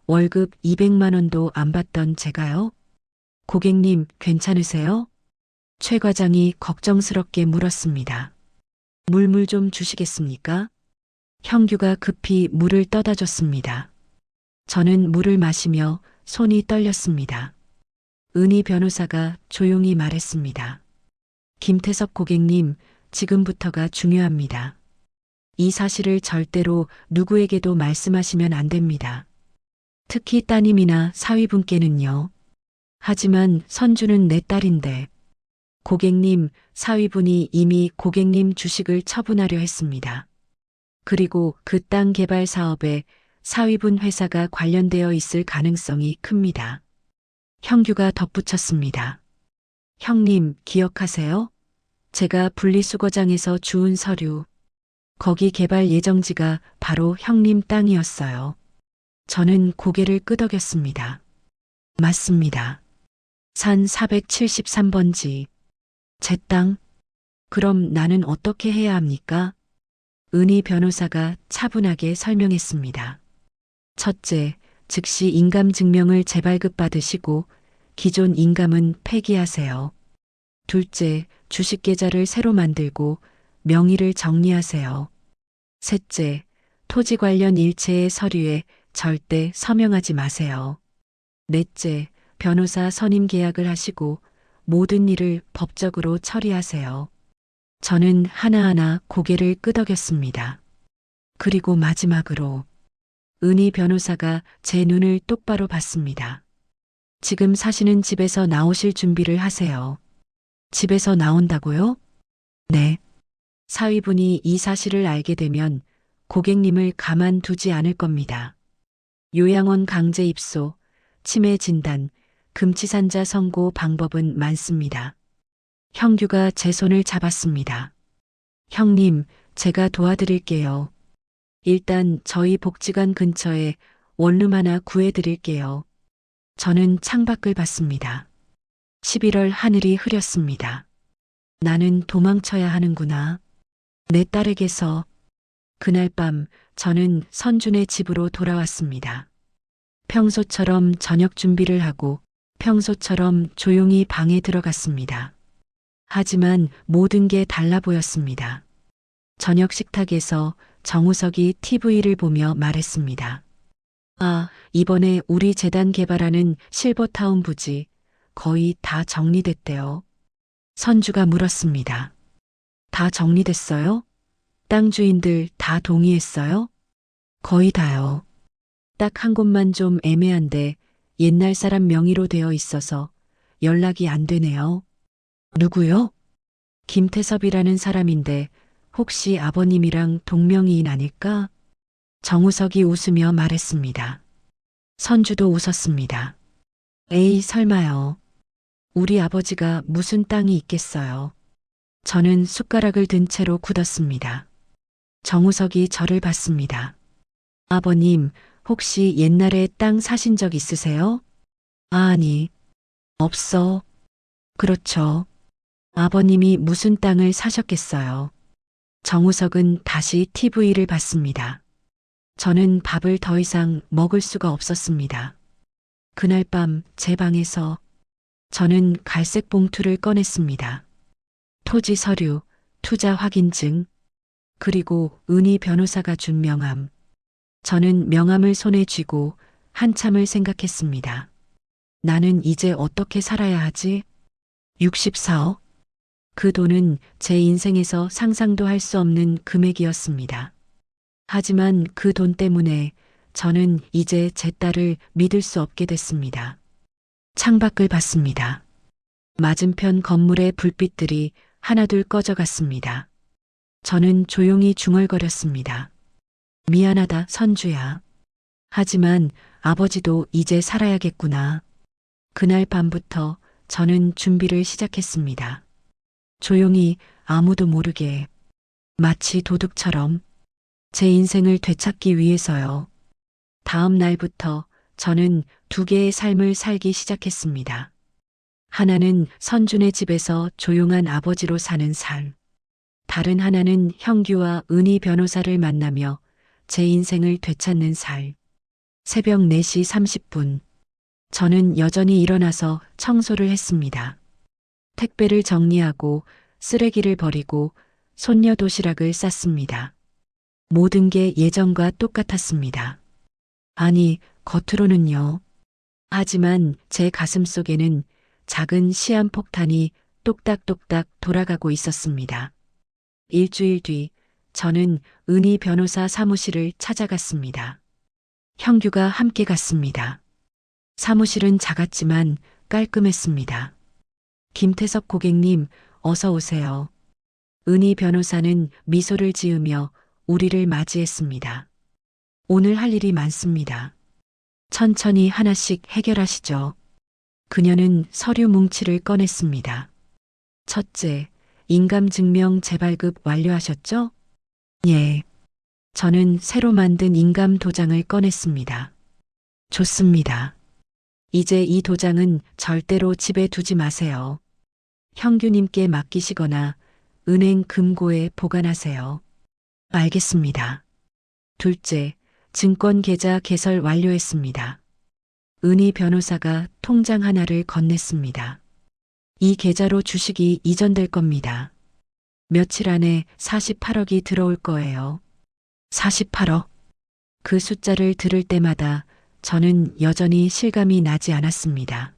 S3: 월급 200만 원도 안 받던 제가요? 고객님 괜찮으세요? 최 과장이 걱정스럽게 물었습니다. 물 좀 주시겠습니까? 형규가 급히 물을 떠다 줬습니다. 저는 물을 마시며 손이 떨렸습니다. 은희 변호사가 조용히 말했습니다. 김태섭 고객님, 지금부터가 중요합니다. 이 사실을 절대로 누구에게도 말씀하시면 안 됩니다. 특히 따님이나 사위분께는요. 하지만 선주는 내 딸인데. 고객님, 사위분이 이미 고객님 주식을 처분하려 했습니다. 그리고 그 땅 개발 사업에 사위분 회사가 관련되어 있을 가능성이 큽니다. 형규가 덧붙였습니다. 형님, 기억하세요? 제가 분리수거장에서 주운 서류. 거기 개발 예정지가 바로 형님 땅이었어요. 저는 고개를 끄덕였습니다. 맞습니다. 산 473번지. 제 땅? 그럼 나는 어떻게 해야 합니까? 은희 변호사가 차분하게 설명했습니다. 첫째, 즉시 인감 증명을 재발급 받으시고 기존 인감은 폐기하세요. 둘째, 주식 계좌를 새로 만들고 명의를 정리하세요. 셋째, 토지 관련 일체의 서류에 절대 서명하지 마세요. 넷째, 변호사 선임 계약을 하시고 모든 일을 법적으로 처리하세요. 저는 하나하나 고개를 끄덕였습니다. 그리고 마지막으로 은희 변호사가 제 눈을 똑바로 봤습니다. 지금 사시는 집에서 나오실 준비를 하세요. 집에서 나온다고요? 네. 사위분이 이 사실을 알게 되면 고객님을 가만두지 않을 겁니다. 요양원 강제 입소, 치매 진단, 금치산자 선고 방법은 많습니다. 형규가 제 손을 잡았습니다. 형님, 제가 도와드릴게요. 일단 저희 복지관 근처에 원룸 하나 구해드릴게요. 저는 창밖을 봤습니다. 11월 하늘이 흐렸습니다. 나는 도망쳐야 하는구나. 내 딸에게서. 그날 밤 저는 선준의 집으로 돌아왔습니다. 평소처럼 저녁 준비를 하고 평소처럼 조용히 방에 들어갔습니다. 하지만 모든 게 달라 보였습니다. 저녁 식탁에서 정우석이 TV를 보며 말했습니다. 아, 이번에 우리 재단 개발하는 실버타운 부지 거의 다 정리됐대요. 선주가 물었습니다. 다 정리됐어요? 땅 주인들 다 동의했어요? 거의 다요. 딱 한 곳만 좀 애매한데 옛날 사람 명의로 되어 있어서 연락이 안 되네요. 누구요? 김태섭이라는 사람인데 혹시 아버님이랑 동명이인 아닐까? 정우석이 웃으며 말했습니다. 선주도 웃었습니다. 에이, 설마요. 우리 아버지가 무슨 땅이 있겠어요. 저는 숟가락을 든 채로 굳었습니다. 정우석이 저를 봤습니다. 아버님, 혹시 옛날에 땅 사신 적 있으세요? 아니, 없어. 그렇죠. 아버님이 무슨 땅을 사셨겠어요. 정우석은 다시 TV를 봤습니다. 저는 밥을 더 이상 먹을 수가 없었습니다. 그날 밤 제 방에서 저는 갈색 봉투를 꺼냈습니다. 토지 서류, 투자 확인증, 그리고 은희 변호사가 준 명함. 저는 명함을 손에 쥐고 한참을 생각했습니다. 나는 이제 어떻게 살아야 하지? 64억? 그 돈은 제 인생에서 상상도 할 수 없는 금액이었습니다. 하지만 그 돈 때문에 저는 이제 제 딸을 믿을 수 없게 됐습니다. 창밖을 봤습니다. 맞은편 건물의 불빛들이 하나둘 꺼져갔습니다. 저는 조용히 중얼거렸습니다. 미안하다, 선주야. 하지만 아버지도 이제 살아야겠구나. 그날 밤부터 저는 준비를 시작했습니다. 조용히 아무도 모르게, 마치 도둑처럼 제 인생을 되찾기 위해서요. 다음 날부터 저는 두 개의 삶을 살기 시작했습니다. 하나는 선준의 집에서 조용한 아버지로 사는 삶. 다른 하나는 형규와 은희 변호사를 만나며 제 인생을 되찾는 삶. 새벽 4시 30분. 저는 여전히 일어나서 청소를 했습니다. 택배를 정리하고 쓰레기를 버리고 손녀 도시락을 쌌습니다. 모든 게 예전과 똑같았습니다. 아니, 겉으로는요. 하지만 제 가슴 속에는 작은 시한폭탄이 똑딱똑딱 돌아가고 있었습니다. 일주일 뒤 저는 은희 변호사 사무실을 찾아갔습니다. 형규가 함께 갔습니다. 사무실은 작았지만 깔끔했습니다. 김태석 고객님, 어서 오세요. 은희 변호사는 미소를 지으며 우리를 맞이했습니다. 오늘 할 일이 많습니다. 천천히 하나씩 해결하시죠. 그녀는 서류 뭉치를 꺼냈습니다. 첫째, 인감증명 재발급 완료하셨죠? 예. 저는 새로 만든 인감 도장을 꺼냈습니다. 좋습니다. 이제 이 도장은 절대로 집에 두지 마세요. 형규님께 맡기시거나 은행 금고에 보관하세요. 알겠습니다. 둘째, 증권 계좌 개설 완료했습니다. 은희 변호사가 통장 하나를 건넸습니다. 이 계좌로 주식이 이전될 겁니다. 며칠 안에 48억이 들어올 거예요. 48억. 그 숫자를 들을 때마다 저는 여전히 실감이 나지 않았습니다.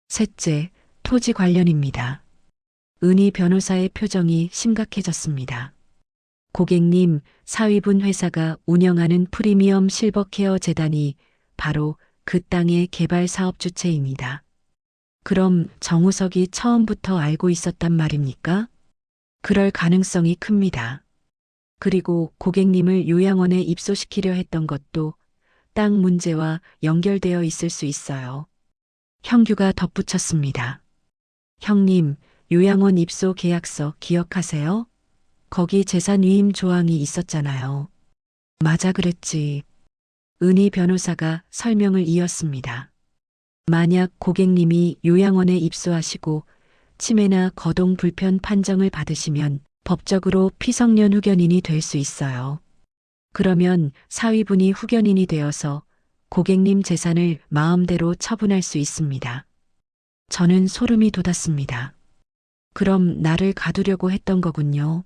S3: 셋째, 토지 관련입니다. 은희 변호사의 표정이 심각해졌습니다. 고객님, 사위분 회사가 운영하는 프리미엄 실버케어 재단이 바로 그 땅의 개발 사업 주체입니다. 그럼 정우석이 처음부터 알고 있었단 말입니까? 그럴 가능성이 큽니다. 그리고 고객님을 요양원에 입소시키려 했던 것도 땅 문제와 연결되어 있을 수 있어요. 형규가 덧붙였습니다. 형님, 요양원 입소 계약서 기억하세요? 거기 재산 위임 조항이 있었잖아요. 맞아, 그랬지. 은희 변호사가 설명을 이었습니다. 만약 고객님이 요양원에 입소하시고 치매나 거동 불편 판정을 받으시면 법적으로 피성년 후견인이 될 수 있어요. 그러면 사위분이 후견인이 되어서 고객님 재산을 마음대로 처분할 수 있습니다. 저는 소름이 돋았습니다. 그럼 나를 가두려고 했던 거군요.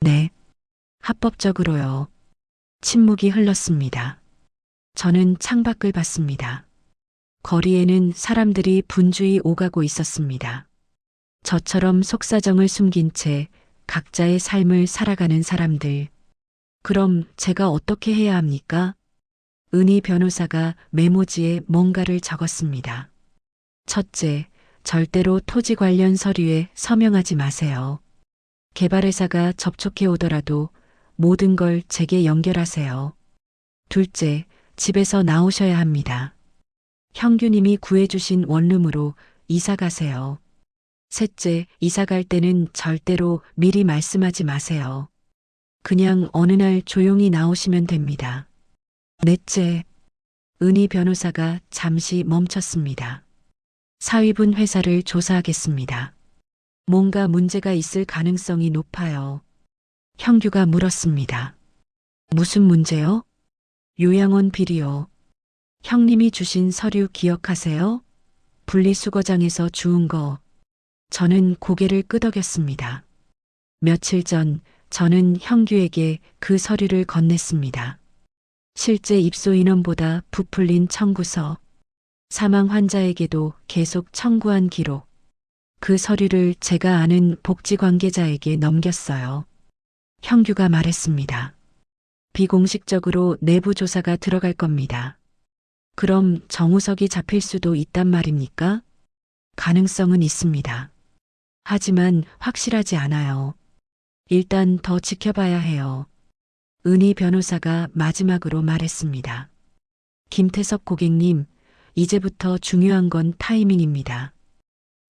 S3: 네. 합법적으로요. 침묵이 흘렀습니다. 저는 창밖을 봤습니다. 거리에는 사람들이 분주히 오가고 있었습니다. 저처럼 속사정을 숨긴 채 각자의 삶을 살아가는 사람들. 그럼 제가 어떻게 해야 합니까? 은희 변호사가 메모지에 뭔가를 적었습니다. 첫째, 절대로 토지 관련 서류에 서명하지 마세요. 개발회사가 접촉해 오더라도 모든 걸 제게 연결하세요. 둘째, 집에서 나오셔야 합니다. 형규님이 구해주신 원룸으로 이사 가세요. 셋째, 이사 갈 때는 절대로 미리 말씀하지 마세요. 그냥 어느 날 조용히 나오시면 됩니다. 넷째, 은희 변호사가 잠시 멈췄습니다. 사위분 회사를 조사하겠습니다. 뭔가 문제가 있을 가능성이 높아요. 형규가 물었습니다. 무슨 문제요? 요양원 비리요. 형님이 주신 서류 기억하세요? 분리수거장에서 주운 거. 저는 고개를 끄덕였습니다. 며칠 전 저는 형규에게 그 서류를 건넸습니다. 실제 입소 인원보다 부풀린 청구서, 사망 환자에게도 계속 청구한 기록, 그 서류를 제가 아는 복지 관계자에게 넘겼어요. 형규가 말했습니다. 비공식적으로 내부 조사가 들어갈 겁니다. 그럼 정우석이 잡힐 수도 있단 말입니까? 가능성은 있습니다. 하지만 확실하지 않아요. 일단 더 지켜봐야 해요. 은희 변호사가 마지막으로 말했습니다. 김태섭 고객님, 이제부터 중요한 건 타이밍입니다.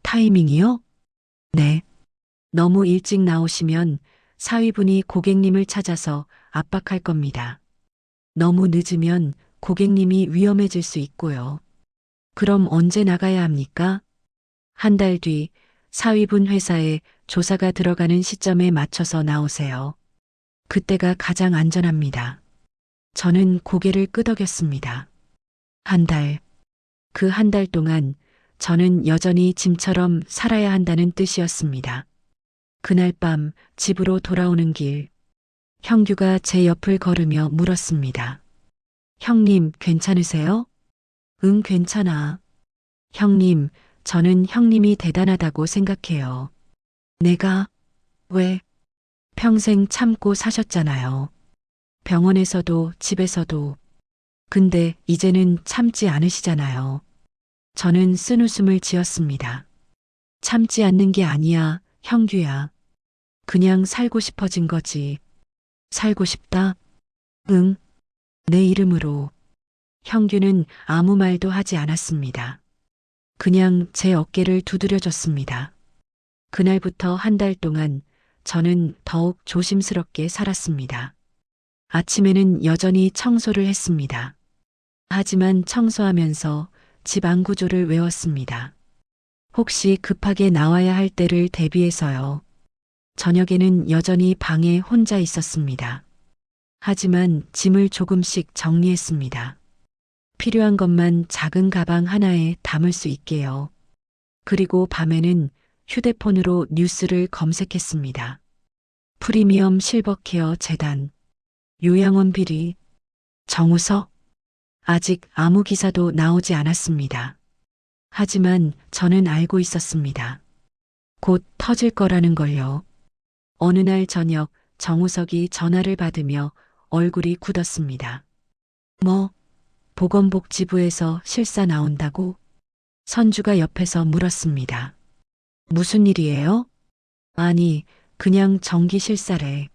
S3: 타이밍이요? 네. 너무 일찍 나오시면 사위분이 고객님을 찾아서 압박할 겁니다. 너무 늦으면 고객님이 위험해질 수 있고요. 그럼 언제 나가야 합니까? 한 달 뒤 사위분 회사에 조사가 들어가는 시점에 맞춰서 나오세요. 그때가 가장 안전합니다. 저는 고개를 끄덕였습니다. 한 달. 그 한 달 동안 저는 여전히 짐처럼 살아야 한다는 뜻이었습니다. 그날 밤 집으로 돌아오는 길, 형규가 제 옆을 걸으며 물었습니다. 형님, 괜찮으세요? 응, 괜찮아. 형님, 저는 형님이 대단하다고 생각해요. 내가? 왜? 평생 참고 사셨잖아요. 병원에서도 집에서도. 근데 이제는 참지 않으시잖아요. 저는 쓴웃음을 지었습니다. 참지 않는 게 아니야, 형규야. 그냥 살고 싶어진 거지. 살고 싶다? 응. 내 이름으로. 형규는 아무 말도 하지 않았습니다. 그냥 제 어깨를 두드려줬습니다. 그날부터 한 달 동안 저는 더욱 조심스럽게 살았습니다. 아침에는 여전히 청소를 했습니다. 하지만 청소하면서 집 안구조를 외웠습니다. 혹시 급하게 나와야 할 때를 대비해서요. 저녁에는 여전히 방에 혼자 있었습니다. 하지만 짐을 조금씩 정리했습니다. 필요한 것만 작은 가방 하나에 담을 수 있게요. 그리고 밤에는 휴대폰으로 뉴스를 검색했습니다. 프리미엄 실버케어 재단, 요양원 비리, 정우석. 아직 아무 기사도 나오지 않았습니다. 하지만 저는 알고 있었습니다. 곧 터질 거라는 걸요. 어느 날 저녁 정우석이 전화를 받으며 얼굴이 굳었습니다. 뭐, 보건복지부에서 실사 나온다고? 선주가 옆에서 물었습니다. 무슨 일이에요? 아니, 그냥 정기 실사래.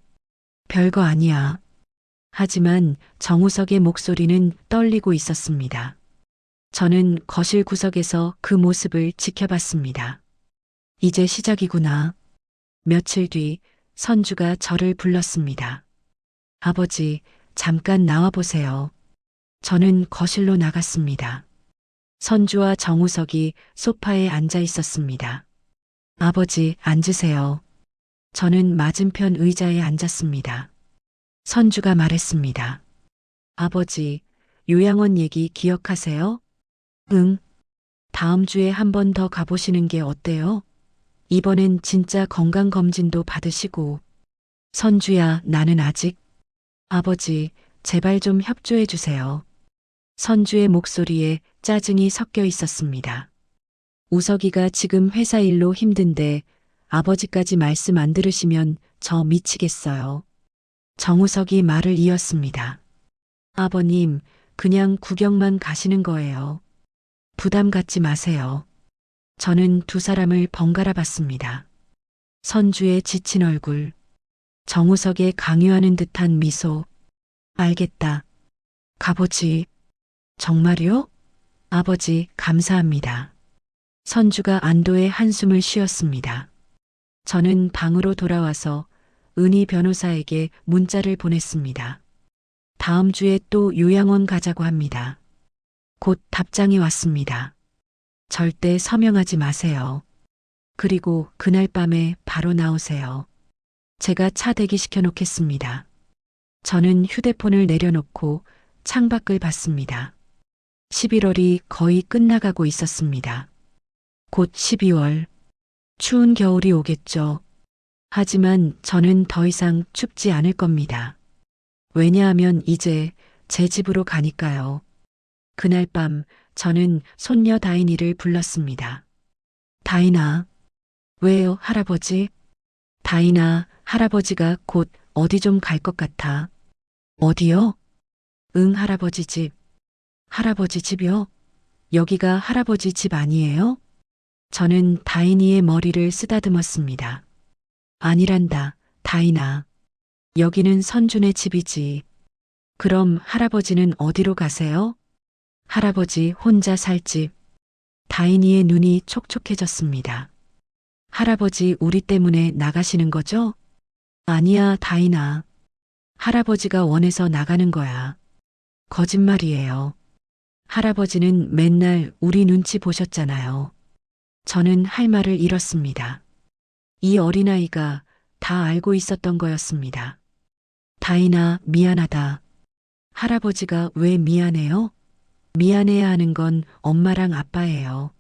S3: 별거 아니야. 하지만 정우석의 목소리는 떨리고 있었습니다. 저는 거실 구석에서 그 모습을 지켜봤습니다. 이제 시작이구나. 며칠 뒤 선주가 저를 불렀습니다. 아버지, 잠깐 나와보세요. 저는 거실로 나갔습니다. 선주와 정우석이 소파에 앉아 있었습니다. 아버지, 앉으세요. 저는 맞은편 의자에 앉았습니다. 선주가 말했습니다. 아버지, 요양원 얘기 기억하세요? 응. 다음 주에 한 번 더 가보시는 게 어때요? 이번엔 진짜 건강검진도 받으시고. 선주야, 나는 아직. 아버지, 제발 좀 협조해 주세요. 선주의 목소리에 짜증이 섞여 있었습니다. 우석이가 지금 회사 일로 힘든데 아버지까지 말씀 안 들으시면 저 미치겠어요. 정우석이 말을 이었습니다. 아버님, 그냥 구경만 가시는 거예요. 부담 갖지 마세요. 저는 두 사람을 번갈아 봤습니다. 선주의 지친 얼굴, 정우석의 강요하는 듯한 미소. 알겠다. 가보지. 정말요? 아버지, 감사합니다. 선주가 안도의 한숨을 쉬었습니다. 저는 방으로 돌아와서 은희 변호사에게 문자를 보냈습니다. 다음 주에 또 요양원 가자고 합니다. 곧 답장이 왔습니다. 절대 서명하지 마세요. 그리고 그날 밤에 바로 나오세요. 제가 차 대기시켜 놓겠습니다. 저는 휴대폰을 내려놓고 창밖을 봤습니다. 11월이 거의 끝나가고 있었습니다. 곧 12월. 추운 겨울이 오겠죠. 하지만 저는 더 이상 춥지 않을 겁니다. 왜냐하면 이제 제 집으로 가니까요. 그날 밤 저는 손녀 다인이를 불렀습니다. 다인아. 왜요, 할아버지? 다인아, 할아버지가 곧 어디 좀 갈 것 같아. 어디요? 응, 할아버지 집. 할아버지 집이요? 여기가 할아버지 집 아니에요? 저는 다인이의 머리를 쓰다듬었습니다. 아니란다, 다인아. 여기는 선준의 집이지. 그럼 할아버지는 어디로 가세요? 할아버지 혼자 살 집. 다인이의 눈이 촉촉해졌습니다. 할아버지 우리 때문에 나가시는 거죠? 아니야, 다인아. 할아버지가 원해서 나가는 거야. 거짓말이에요. 할아버지는 맨날 우리 눈치 보셨잖아요. 저는 할 말을 잃었습니다. 이 어린아이가 다 알고 있었던 거였습니다. 다인아, 미안하다. 할아버지가 왜 미안해요? 미안해야 하는 건 엄마랑 아빠예요.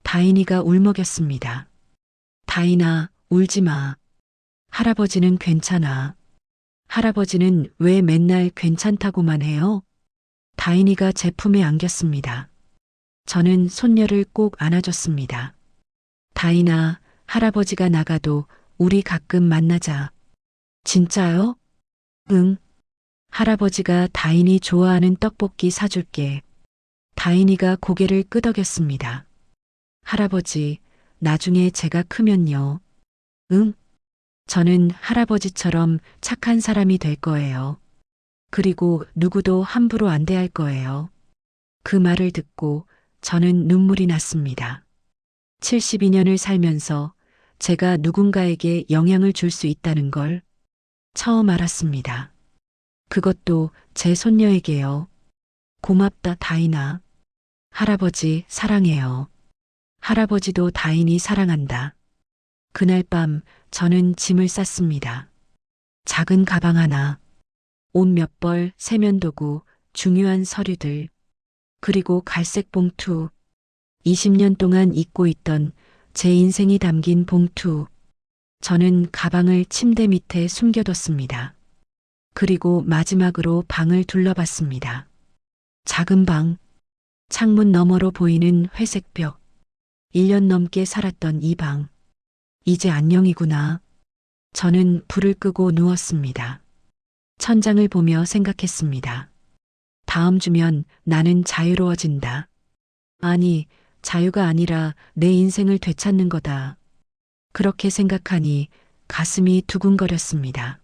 S3: 다인이가 울먹였습니다. 다인아, 울지 마. 할아버지는 괜찮아. 할아버지는 왜 맨날 괜찮다고만 해요? 다인이가 제 품에 안겼습니다. 저는 손녀를 꼭 안아줬습니다. 다인아, 할아버지가 나가도 우리 가끔 만나자. 진짜요? 응. 할아버지가 다인이 좋아하는 떡볶이 사줄게. 다인이가 고개를 끄덕였습니다. 할아버지, 나중에 제가 크면요. 응? 저는 할아버지처럼 착한 사람이 될 거예요. 그리고 누구도 함부로 안 대할 거예요. 그 말을 듣고 저는 눈물이 났습니다. 72년을 살면서 제가 누군가에게 영향을 줄 수 있다는 걸 처음 알았습니다. 그것도 제 손녀에게요. 고맙다, 다인아. 할아버지 사랑해요. 할아버지도 다인이 사랑한다. 그날 밤 저는 짐을 쌌습니다. 작은 가방 하나, 옷 몇 벌, 세면도구, 중요한 서류들, 그리고 갈색 봉투, 20년 동안 잊고 있던 제 인생이 담긴 봉투. 저는 가방을 침대 밑에 숨겨뒀습니다. 그리고 마지막으로 방을 둘러봤습니다. 작은 방, 창문 너머로 보이는 회색 벽. 1년 넘게 살았던 이 방. 이제 안녕이구나. 저는 불을 끄고 누웠습니다. 천장을 보며 생각했습니다. 다음 주면 나는 자유로워진다. 아니, 자유가 아니라 내 인생을 되찾는 거다. 그렇게 생각하니 가슴이 두근거렸습니다.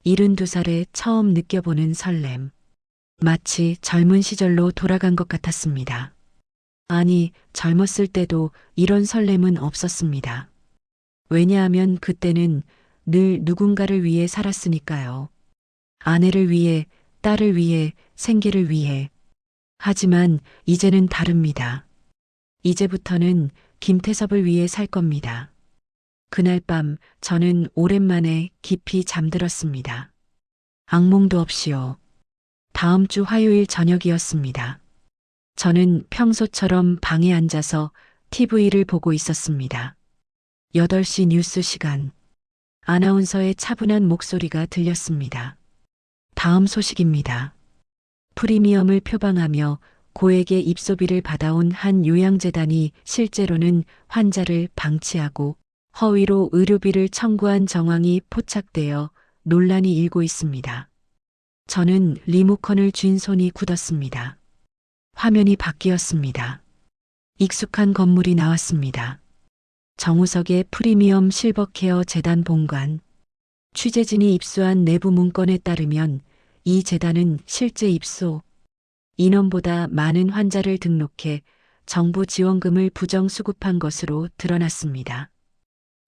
S3: 72살에 처음 느껴보는 설렘. 마치 젊은 시절로 돌아간 것 같았습니다. 아니, 젊었을 때도 이런 설렘은 없었습니다. 왜냐하면 그때는 늘 누군가를 위해 살았으니까요. 아내를 위해, 딸을 위해, 생계를 위해. 하지만 이제는 다릅니다. 이제부터는 김태섭을 위해 살 겁니다. 그날 밤 저는 오랜만에 깊이 잠들었습니다. 악몽도 없이요. 다음 주 화요일 저녁이었습니다. 저는 평소처럼 방에 앉아서 TV를 보고 있었습니다. 8시 뉴스 시간. 아나운서의 차분한 목소리가 들렸습니다. 다음 소식입니다. 프리미엄을 표방하며 고액의 입소비를 받아온 한 요양재단이 실제로는 환자를 방치하고 허위로 의료비를 청구한 정황이 포착되어 논란이 일고 있습니다. 저는 리모컨을 쥔 손이 굳었습니다. 화면이 바뀌었습니다. 익숙한 건물이 나왔습니다. 정우석의 프리미엄 실버케어 재단 본관. 취재진이 입수한 내부 문건에 따르면 이 재단은 실제 입소 인원보다 많은 환자를 등록해 정부 지원금을 부정수급한 것으로 드러났습니다.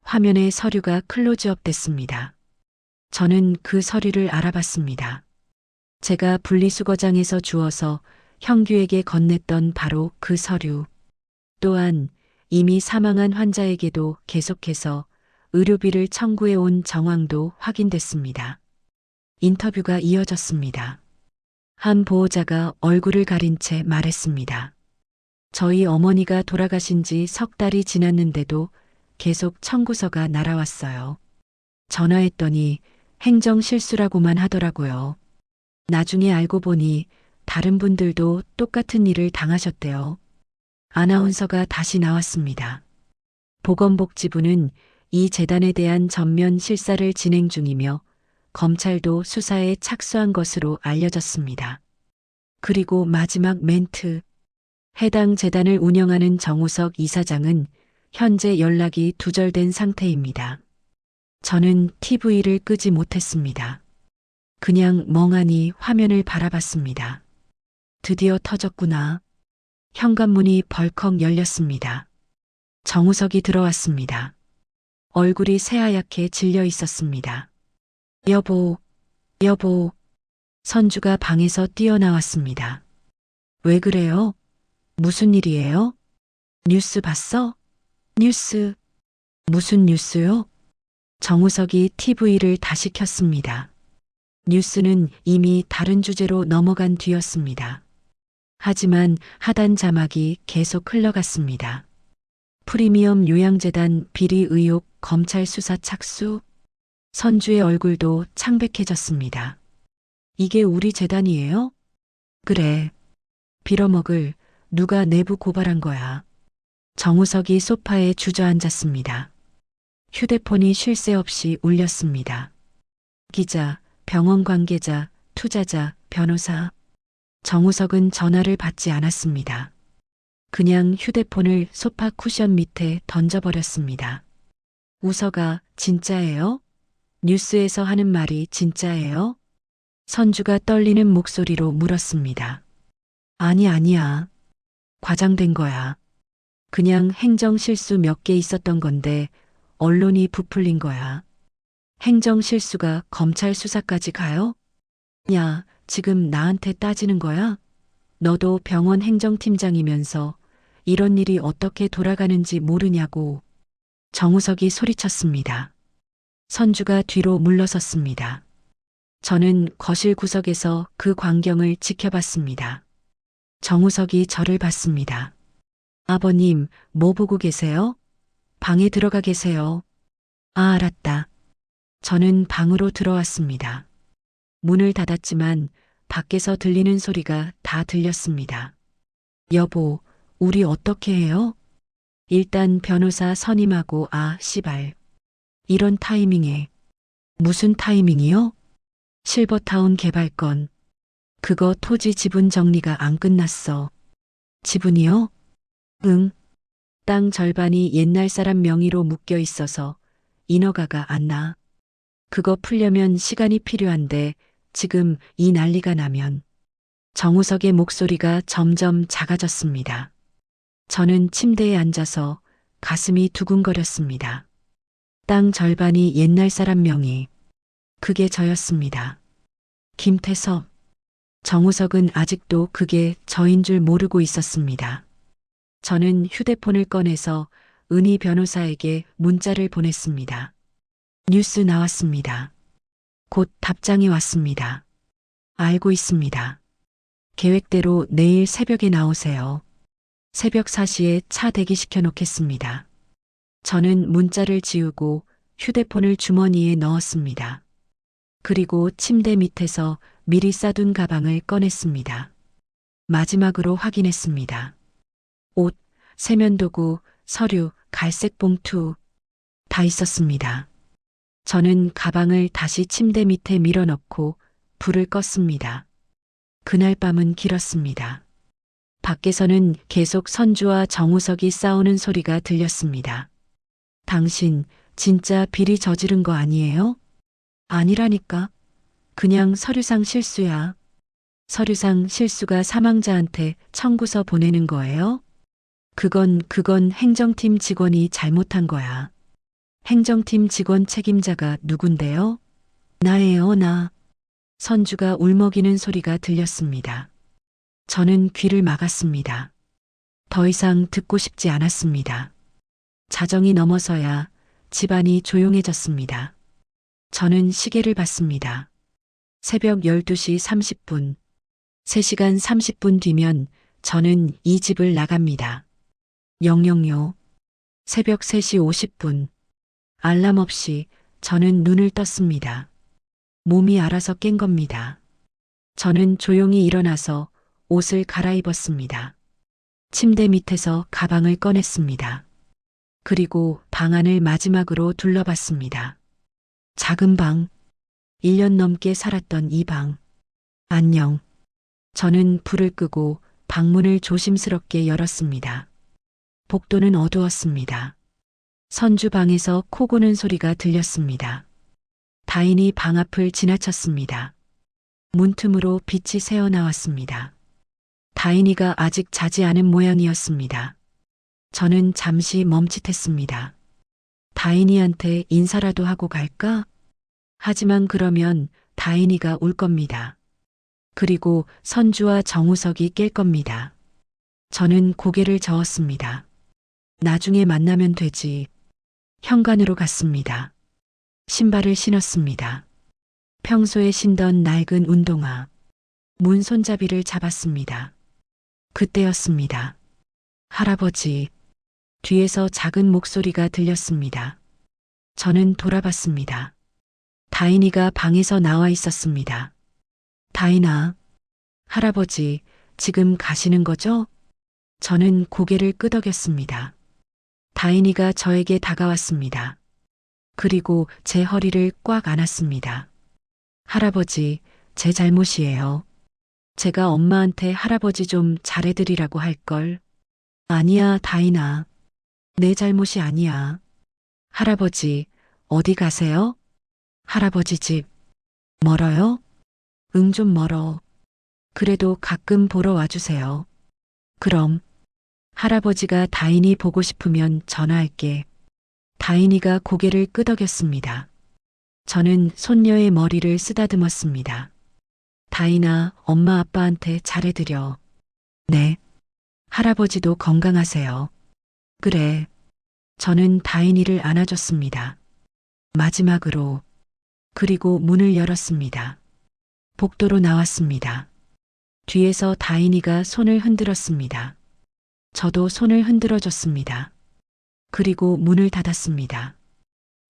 S3: 화면에 서류가 클로즈업 됐습니다. 저는 그 서류를 알아봤습니다. 제가 분리수거장에서 주워서 형규에게 건넸던 바로 그 서류. 또한 이미 사망한 환자에게도 계속해서 의료비를 청구해 온 정황도 확인됐습니다. 인터뷰가 이어졌습니다. 한 보호자가 얼굴을 가린 채 말했습니다. 저희 어머니가 돌아가신 지 석 달이 지났는데도 계속 청구서가 날아왔어요. 전화했더니 행정 실수라고만 하더라고요. 나중에 알고 보니 다른 분들도 똑같은 일을 당하셨대요. 아나운서가 다시 나왔습니다. 보건복지부는 이 재단에 대한 전면 실사를 진행 중이며 검찰도 수사에 착수한 것으로 알려졌습니다. 그리고 마지막 멘트. 해당 재단을 운영하는 정우석 이사장은 현재 연락이 두절된 상태입니다. 저는 TV를 끄지 못했습니다. 그냥 멍하니 화면을 바라봤습니다. 드디어 터졌구나. 현관문이 벌컥 열렸습니다. 정우석이 들어왔습니다. 얼굴이 새하얗게 질려 있었습니다. 여보, 여보. 선주가 방에서 뛰어나왔습니다. 왜 그래요? 무슨 일이에요? 뉴스 봤어? 뉴스. 무슨 뉴스요? 정우석이 TV를 다시 켰습니다. 뉴스는 이미 다른 주제로 넘어간 뒤였습니다. 하지만 하단 자막이 계속 흘러갔습니다. 프리미엄 요양재단 비리 의혹 검찰 수사 착수. 선주의 얼굴도 창백해졌습니다. 이게 우리 재단이에요? 그래. 빌어먹을 누가 내부 고발한 거야. 정우석이 소파에 주저앉았습니다. 휴대폰이 쉴 새 없이 울렸습니다. 기자, 병원 관계자, 투자자, 변호사. 정우석은 전화를 받지 않았습니다. 그냥 휴대폰을 소파 쿠션 밑에 던져버렸습니다. 우서가 진짜예요? 뉴스에서 하는 말이 진짜예요? 선주가 떨리는 목소리로 물었습니다. 아니야. 과장된 거야. 그냥 행정 실수 몇 개 있었던 건데 언론이 부풀린 거야. 행정 실수가 검찰 수사까지 가요? 야, 지금 나한테 따지는 거야? 너도 병원 행정팀장이면서 이런 일이 어떻게 돌아가는지 모르냐고. 정우석이 소리쳤습니다. 선주가 뒤로 물러섰습니다. 저는 거실 구석에서 그 광경을 지켜봤습니다. 정우석이 저를 봤습니다. 아버님, 뭐 보고 계세요? 방에 들어가 계세요. 아, 알았다. 저는 방으로 들어왔습니다. 문을 닫았지만 밖에서 들리는 소리가 다 들렸습니다. 여보, 우리 어떻게 해요? 일단 변호사 선임하고 씨발. 이런 타이밍에. 무슨 타이밍이요? 실버타운 개발건. 그거 토지 지분 정리가 안 끝났어. 지분이요? 응. 땅 절반이 옛날 사람 명의로 묶여 있어서 인허가가 안 나. 그거 풀려면 시간이 필요한데 지금 이 난리가 나면. 정우석의 목소리가 점점 작아졌습니다. 저는 침대에 앉아서 가슴이 두근거렸습니다. 땅 절반이 옛날 사람 명의. 그게 저였습니다. 김태섭. 정우석은 아직도 그게 저인 줄 모르고 있었습니다. 저는 휴대폰을 꺼내서 은희 변호사에게 문자를 보냈습니다. 뉴스 나왔습니다. 곧 답장이 왔습니다. 알고 있습니다. 계획대로 내일 새벽에 나오세요. 새벽 4시에 차 대기시켜 놓겠습니다. 저는 문자를 지우고 휴대폰을 주머니에 넣었습니다. 그리고 침대 밑에서 미리 싸둔 가방을 꺼냈습니다. 마지막으로 확인했습니다. 옷, 세면도구, 서류, 갈색 봉투 다 있었습니다. 저는 가방을 다시 침대 밑에 밀어넣고 불을 껐습니다. 그날 밤은 길었습니다. 밖에서는 계속 선주와 정우석이 싸우는 소리가 들렸습니다. 당신 진짜 비리 저지른 거 아니에요? 아니라니까. 그냥 서류상 실수야. 서류상 실수가 사망자한테 청구서 보내는 거예요? 그건 행정팀 직원이 잘못한 거야. 행정팀 직원 책임자가 누군데요? 나예요, 나. 선주가 울먹이는 소리가 들렸습니다. 저는 귀를 막았습니다. 더 이상 듣고 싶지 않았습니다. 자정이 넘어서야 집안이 조용해졌습니다. 저는 시계를 봤습니다. 새벽 12시 30분. 3시간 30분 뒤면 저는 이 집을 나갑니다. 영영요. 새벽 3시 50분. 알람 없이 저는 눈을 떴습니다. 몸이 알아서 깬 겁니다. 저는 조용히 일어나서 옷을 갈아입었습니다. 침대 밑에서 가방을 꺼냈습니다. 그리고 방 안을 마지막으로 둘러봤습니다. 작은 방. 1년 넘게 살았던 이 방. 안녕. 저는 불을 끄고 방문을 조심스럽게 열었습니다. 복도는 어두웠습니다. 선주 방에서 코 고는 소리가 들렸습니다. 다인이 방 앞을 지나쳤습니다. 문틈으로 빛이 새어나왔습니다. 다인이가 아직 자지 않은 모양이었습니다. 저는 잠시 멈칫했습니다. 다인이한테 인사라도 하고 갈까? 하지만 그러면 다인이가 울 겁니다. 그리고 선주와 정우석이 깰 겁니다. 저는 고개를 저었습니다. 나중에 만나면 되지. 현관으로 갔습니다. 신발을 신었습니다. 평소에 신던 낡은 운동화. 문 손잡이를 잡았습니다. 그때였습니다. 할아버지. 뒤에서 작은 목소리가 들렸습니다. 저는 돌아봤습니다. 다인이가 방에서 나와 있었습니다. 다인아. 할아버지, 지금 가시는 거죠? 저는 고개를 끄덕였습니다. 다인이가 저에게 다가왔습니다. 그리고 제 허리를 꽉 안았습니다. 할아버지, 제 잘못이에요. 제가 엄마한테 할아버지 좀 잘해드리라고 할걸. 아니야, 다인아. 내 잘못이 아니야. 할아버지, 어디 가세요? 할아버지 집. 멀어요? 응, 좀 멀어. 그래도 가끔 보러 와주세요. 그럼. 할아버지가 다인이 보고 싶으면 전화할게. 다인이가 고개를 끄덕였습니다. 저는 손녀의 머리를 쓰다듬었습니다. 다인아, 엄마 아빠한테 잘해드려. 네. 할아버지도 건강하세요. 그래. 저는 다인이를 안아줬습니다. 마지막으로. 그리고 문을 열었습니다. 복도로 나왔습니다. 뒤에서 다인이가 손을 흔들었습니다. 저도 손을 흔들어줬습니다. 그리고 문을 닫았습니다.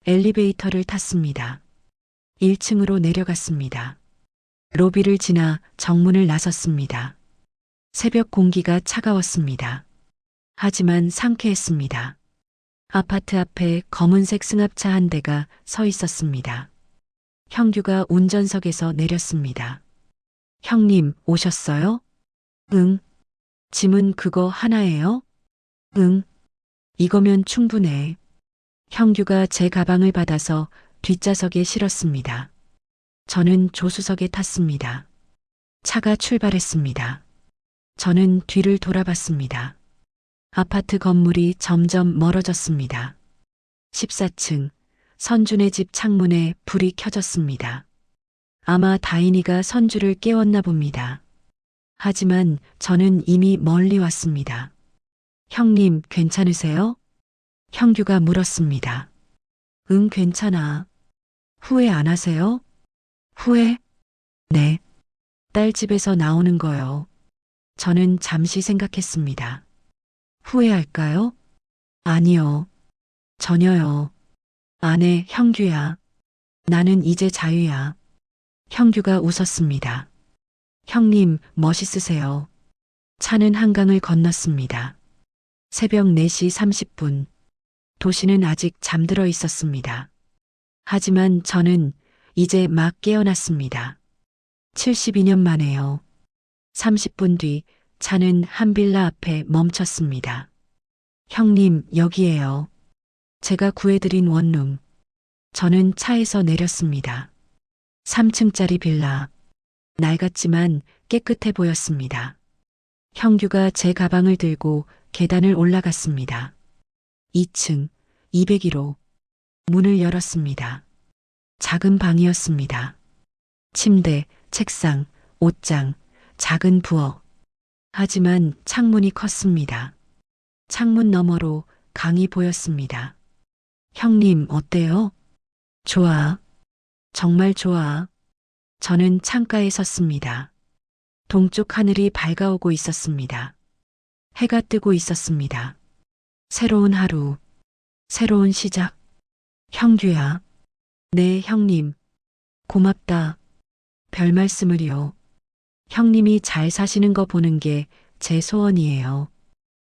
S3: 엘리베이터를 탔습니다. 1층으로 내려갔습니다. 로비를 지나 정문을 나섰습니다. 새벽 공기가 차가웠습니다. 하지만 상쾌했습니다. 아파트 앞에 검은색 승합차 한 대가 서 있었습니다. 형규가 운전석에서 내렸습니다. 형님, 오셨어요? 응. 짐은 그거 하나예요? 응. 이거면 충분해. 형규가 제 가방을 받아서 뒷좌석에 실었습니다. 저는 조수석에 탔습니다. 차가 출발했습니다. 저는 뒤를 돌아봤습니다. 아파트 건물이 점점 멀어졌습니다. 14층, 선준의 집 창문에 불이 켜졌습니다. 아마 다인이가 선주를 깨웠나 봅니다. 하지만 저는 이미 멀리 왔습니다. 형님, 괜찮으세요? 형규가 물었습니다. 응, 괜찮아. 후회 안 하세요? 후회? 네. 딸 집에서 나오는 거요. 저는 잠시 생각했습니다. 후회할까요? 아니요. 전혀요. 아내 형규야. 나는 이제 자유야. 형규가 웃었습니다. 형님, 멋있으세요. 차는 한강을 건넜습니다. 새벽 4시 30분. 도시는 아직 잠들어 있었습니다. 하지만 저는 이제 막 깨어났습니다. 72년 만에요. 30분 뒤 차는 한 빌라 앞에 멈췄습니다. 형님, 여기에요. 제가 구해드린 원룸. 저는 차에서 내렸습니다. 3층짜리 빌라. 낡았지만 깨끗해 보였습니다. 형규가 제 가방을 들고 계단을 올라갔습니다. 2층, 201호. 문을 열었습니다. 작은 방이었습니다. 침대, 책상, 옷장, 작은 부엌. 하지만 창문이 컸습니다. 창문 너머로 강이 보였습니다. 형님, 어때요? 좋아. 정말 좋아. 저는 창가에 섰습니다. 동쪽 하늘이 밝아오고 있었습니다. 해가 뜨고 있었습니다. 새로운 하루, 새로운 시작. 형규야. 네, 형님. 고맙다. 별 말씀을요. 형님이 잘 사시는 거 보는 게 제 소원이에요.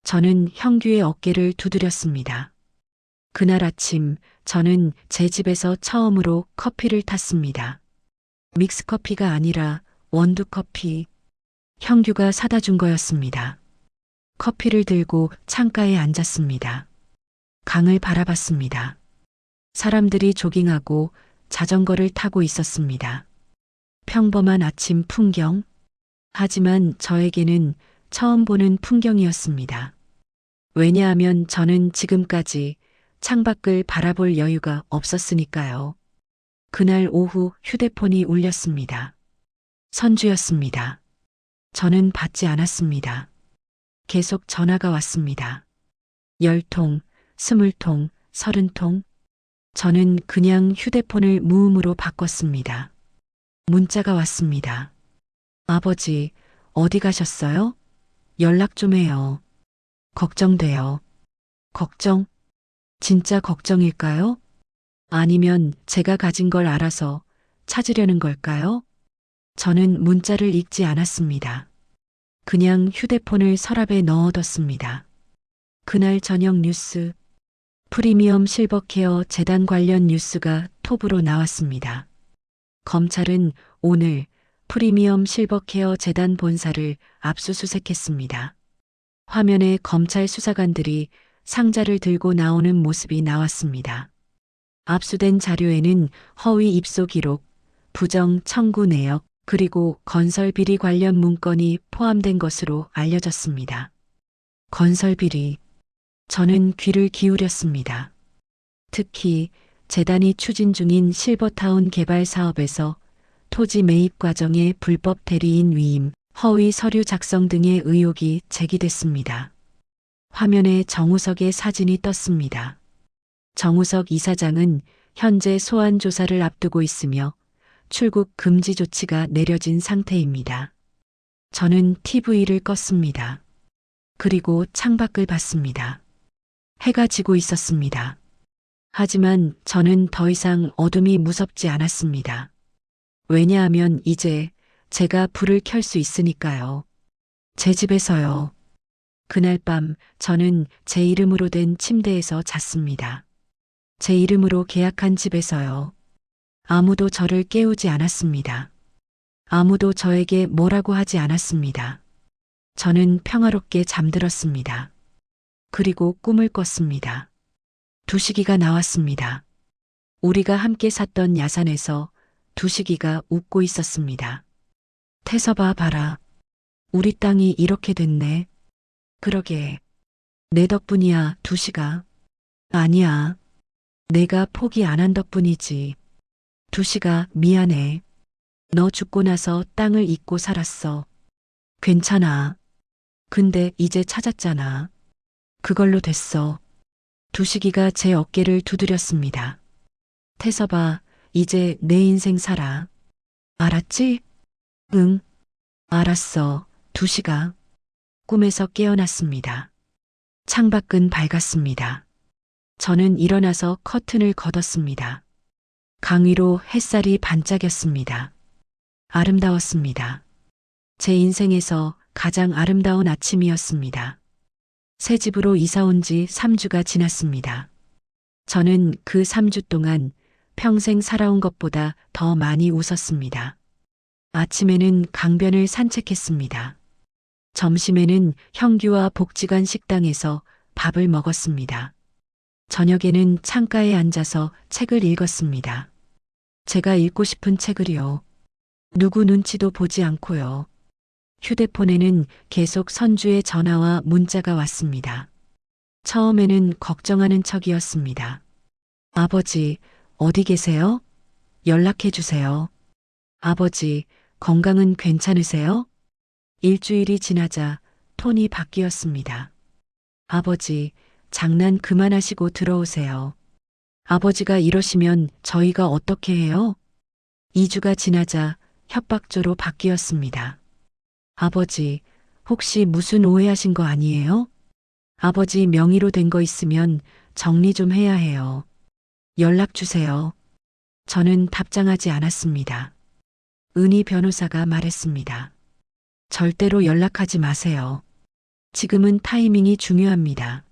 S3: 저는 형규의 어깨를 두드렸습니다. 그날 아침 저는 제 집에서 처음으로 커피를 탔습니다. 믹스커피가 아니라 원두커피. 형규가 사다 준 거였습니다. 커피를 들고 창가에 앉았습니다. 강을 바라봤습니다. 사람들이 조깅하고 자전거를 타고 있었습니다. 평범한 아침 풍경. 하지만 저에게는 처음 보는 풍경이었습니다. 왜냐하면 저는 지금까지 창밖을 바라볼 여유가 없었으니까요. 그날 오후 휴대폰이 울렸습니다. 선주였습니다. 저는 받지 않았습니다. 계속 전화가 왔습니다. 10통, 20통, 30통. 저는 그냥 휴대폰을 무음으로 바꿨습니다. 문자가 왔습니다. 아버지, 어디 가셨어요? 연락 좀 해요. 걱정돼요. 걱정? 진짜 걱정일까요? 아니면 제가 가진 걸 알아서 찾으려는 걸까요? 저는 문자를 읽지 않았습니다. 그냥 휴대폰을 서랍에 넣어뒀습니다. 그날 저녁 뉴스, 프리미엄 실버케어 재단 관련 뉴스가 톱으로 나왔습니다. 검찰은 오늘 프리미엄 실버케어 재단 본사를 압수수색했습니다. 화면에 검찰 수사관들이 상자를 들고 나오는 모습이 나왔습니다. 압수된 자료에는 허위 입소 기록, 부정 청구 내역, 그리고 건설 비리 관련 문건이 포함된 것으로 알려졌습니다. 건설 비리. 저는 귀를 기울였습니다. 특히 재단이 추진 중인 실버타운 개발 사업에서 토지 매입 과정에 불법 대리인 위임, 허위 서류 작성 등의 의혹이 제기됐습니다. 화면에 정우석의 사진이 떴습니다. 정우석 이사장은 현재 소환 조사를 앞두고 있으며 출국 금지 조치가 내려진 상태입니다. 저는 TV를 껐습니다. 그리고 창밖을 봤습니다. 해가 지고 있었습니다. 하지만 저는 더 이상 어둠이 무섭지 않았습니다. 왜냐하면 이제 제가 불을 켤 수 있으니까요. 제 집에서요. 그날 밤 저는 제 이름으로 된 침대에서 잤습니다. 제 이름으로 계약한 집에서요. 아무도 저를 깨우지 않았습니다. 아무도 저에게 뭐라고 하지 않았습니다. 저는 평화롭게 잠들었습니다. 그리고 꿈을 꿨습니다. 두식이가 나왔습니다. 우리가 함께 샀던 야산에서 두식이가 웃고 있었습니다. 태서봐 봐라. 우리 땅이 이렇게 됐네. 그러게. 내 덕분이야, 두식아. 아니야. 내가 포기 안 한 덕분이지. 두식아, 미안해. 너 죽고 나서 땅을 잊고 살았어. 괜찮아. 근데 이제 찾았잖아. 그걸로 됐어. 두식이가 제 어깨를 두드렸습니다. 태서봐, 이제 내 인생 살아. 알았지? 응. 알았어, 두식아. 꿈에서 깨어났습니다. 창밖은 밝았습니다. 저는 일어나서 커튼을 걷었습니다. 강 위로 햇살이 반짝였습니다. 아름다웠습니다. 제 인생에서 가장 아름다운 아침이었습니다. 새 집으로 이사 온 지 3주가 지났습니다. 저는 그 3주 동안 평생 살아온 것보다 더 많이 웃었습니다. 아침에는 강변을 산책했습니다. 점심에는 형규와 복지관 식당에서 밥을 먹었습니다. 저녁에는 창가에 앉아서 책을 읽었습니다. 제가 읽고 싶은 책을요. 누구 눈치도 보지 않고요. 휴대폰에는 계속 선주의 전화와 문자가 왔습니다. 처음에는 걱정하는 척이었습니다. 아버지, 어디 계세요? 연락해 주세요. 아버지, 건강은 괜찮으세요? 일주일이 지나자 톤이 바뀌었습니다. 아버지, 장난 그만하시고 들어오세요. 아버지가 이러시면 저희가 어떻게 해요? 2주가 지나자 협박조로 바뀌었습니다. 아버지, 혹시 무슨 오해하신 거 아니에요? 아버지 명의로 된 거 있으면 정리 좀 해야 해요. 연락 주세요. 저는 답장하지 않았습니다. 은희 변호사가 말했습니다. 절대로 연락하지 마세요. 지금은 타이밍이 중요합니다.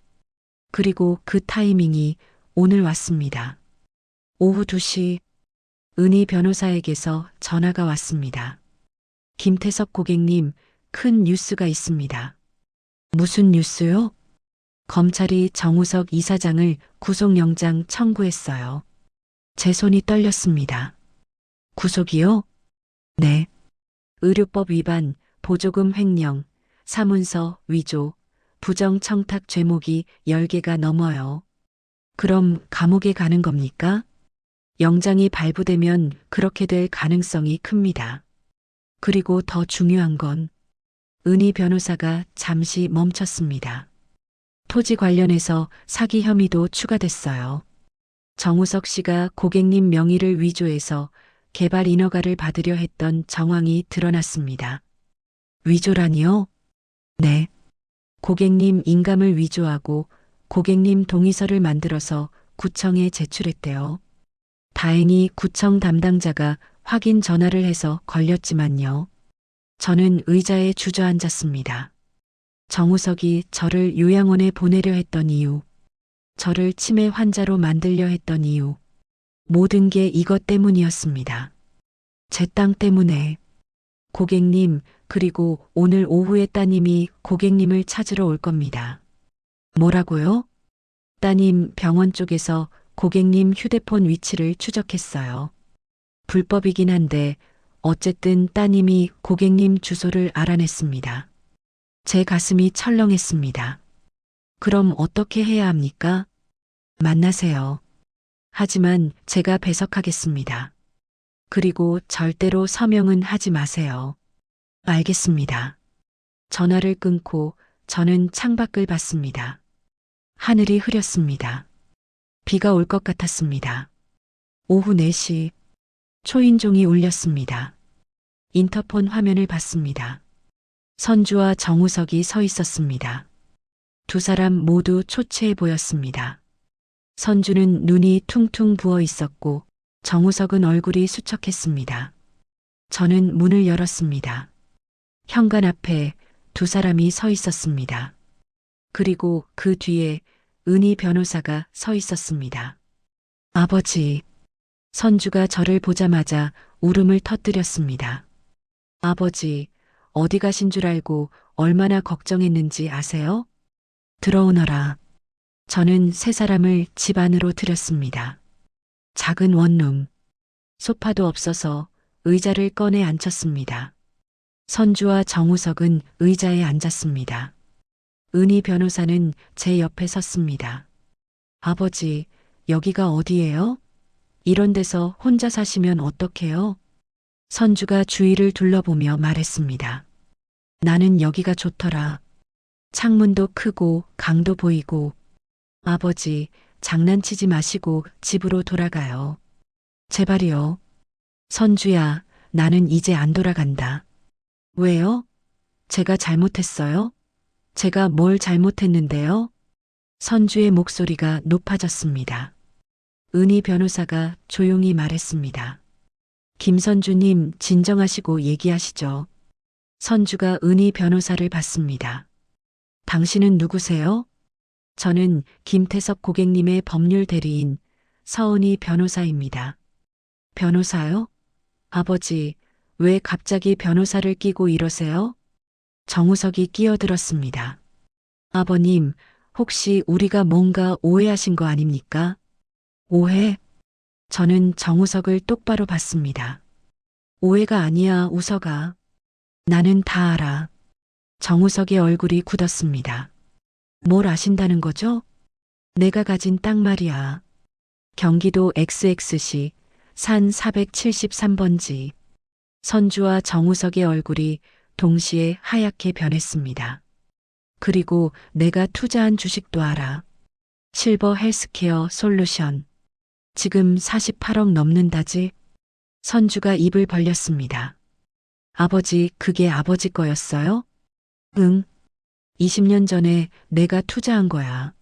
S3: 그리고 그 타이밍이 오늘 왔습니다. 오후 2시 은희 변호사에게서 전화가 왔습니다. 김태석 고객님, 큰 뉴스가 있습니다. 무슨 뉴스요? 검찰이 정우석 이사장을 구속영장 청구했어요. 제 손이 떨렸습니다. 구속이요? 네. 의료법 위반, 보조금 횡령, 사문서 위조, 부정청탁 죄목이 10개가 넘어요. 그럼 감옥에 가는 겁니까? 영장이 발부되면 그렇게 될 가능성이 큽니다. 그리고 더 중요한 건 은희 변호사가 잠시 멈췄습니다. 토지 관련해서 사기 혐의도 추가됐어요. 정우석 씨가 고객님 명의를 위조해서 개발 인허가를 받으려 했던 정황이 드러났습니다. 위조라니요? 네. 고객님 인감을 위조하고 고객님 동의서를 만들어서 구청에 제출했대요. 다행히 구청 담당자가 확인 전화를 해서 걸렸지만요. 저는 의자에 주저앉았습니다. 정우석이 저를 요양원에 보내려 했던 이유, 저를 치매 환자로 만들려 했던 이유, 모든 게 이것 때문이었습니다. 제 땅 때문에. 고객님, 그리고 오늘 오후에 따님이 고객님을 찾으러 올 겁니다. 뭐라고요? 따님 병원 쪽에서 고객님 휴대폰 위치를 추적했어요. 불법이긴 한데 어쨌든 따님이 고객님 주소를 알아냈습니다. 제 가슴이 철렁했습니다. 그럼 어떻게 해야 합니까? 만나세요. 하지만 제가 배석하겠습니다. 그리고 절대로 서명은 하지 마세요. 알겠습니다. 전화를 끊고 저는 창밖을 봤습니다. 하늘이 흐렸습니다. 비가 올 것 같았습니다. 오후 4시 초인종이 울렸습니다. 인터폰 화면을 봤습니다. 선주와 정우석이 서 있었습니다. 두 사람 모두 초췌해 보였습니다. 선주는 눈이 퉁퉁 부어 있었고 정우석은 얼굴이 수척했습니다. 저는 문을 열었습니다. 현관 앞에 두 사람이 서 있었습니다. 그리고 그 뒤에 은희 변호사가 서 있었습니다. 아버지, 선주가 저를 보자마자 울음을 터뜨렸습니다. 아버지, 어디 가신 줄 알고 얼마나 걱정했는지 아세요? 들어오너라. 저는 세 사람을 집 안으로 들였습니다. 작은 원룸. 소파도 없어서 의자를 꺼내 앉혔습니다. 선주와 정우석은 의자에 앉았습니다. 은희 변호사는 제 옆에 섰습니다. 아버지, 여기가 어디예요? 이런 데서 혼자 사시면 어떡해요? 선주가 주위를 둘러보며 말했습니다. 나는 여기가 좋더라. 창문도 크고 강도 보이고. 아버지, 장난치지 마시고 집으로 돌아가요. 제발이요. 선주야, 나는 이제 안 돌아간다. 왜요? 제가 잘못했어요? 제가 뭘 잘못했는데요? 선주의 목소리가 높아졌습니다. 은희 변호사가 조용히 말했습니다. 김선주님, 진정하시고 얘기하시죠. 선주가 은희 변호사를 봤습니다. 당신은 누구세요? 저는 김태석 고객님의 법률 대리인 서은희 변호사입니다. 변호사요? 아버지, 왜 갑자기 변호사를 끼고 이러세요? 정우석이 끼어들었습니다. 아버님, 혹시 우리가 뭔가 오해하신 거 아닙니까? 오해? 저는 정우석을 똑바로 봤습니다. 오해가 아니야, 우석아. 나는 다 알아. 정우석의 얼굴이 굳었습니다. 뭘 아신다는 거죠? 내가 가진 땅 말이야. 경기도 XX시 산 473번지. 선주와 정우석의 얼굴이 동시에 하얗게 변했습니다. 그리고 내가 투자한 주식도 알아. 실버 헬스케어 솔루션. 지금 48억 넘는다지? 선주가 입을 벌렸습니다. 아버지, 그게 아버지 거였어요? 응. 20년 전에 내가 투자한 거야.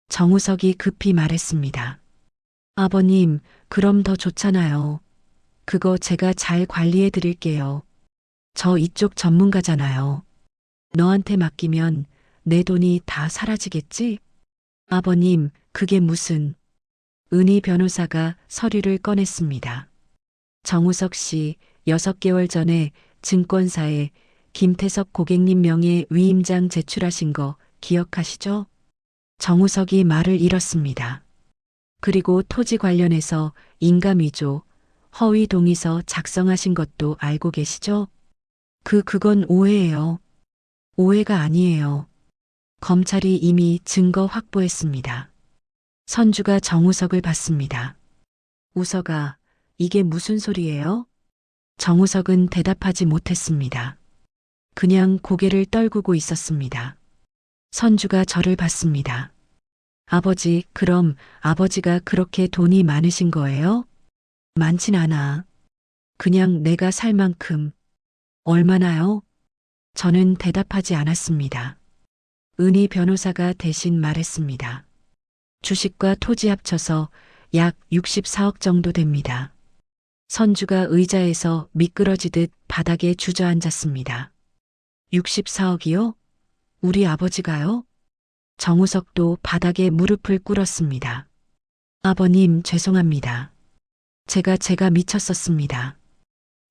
S3: 정우석이 급히 말했습니다. 아버님, 그럼 더 좋잖아요. 그거 제가 잘 관리해 드릴게요. 저 이쪽 전문가잖아요. 너한테 맡기면 내 돈이 다 사라지겠지? 아버님, 그게 무슨... 은희 변호사가 서류를 꺼냈습니다. 정우석 씨 6개월 전에 증권사에 김태석 고객님 명의 위임장 제출하신 거 기억하시죠? 정우석이 말을 잃었습니다. 그리고 토지 관련해서 인감위조, 허위 동의서 작성하신 것도 알고 계시죠? 그건 오해예요. 오해가 아니에요. 검찰이 이미 증거 확보했습니다. 선주가 정우석을 봤습니다. 우석아, 이게 무슨 소리예요? 정우석은 대답하지 못했습니다. 그냥 고개를 떨구고 있었습니다. 선주가 저를 봤습니다. 아버지, 그럼 아버지가 그렇게 돈이 많으신 거예요? 많진 않아. 그냥 내가 살 만큼. 얼마나요? 저는 대답하지 않았습니다. 은희 변호사가 대신 말했습니다. 주식과 토지 합쳐서 약 64억 정도 됩니다. 선주가 의자에서 미끄러지듯 바닥에 주저앉았습니다. 64억이요? 우리 아버지가요? 정우석도 바닥에 무릎을 꿇었습니다. 아버님, 죄송합니다. 제가 미쳤었습니다.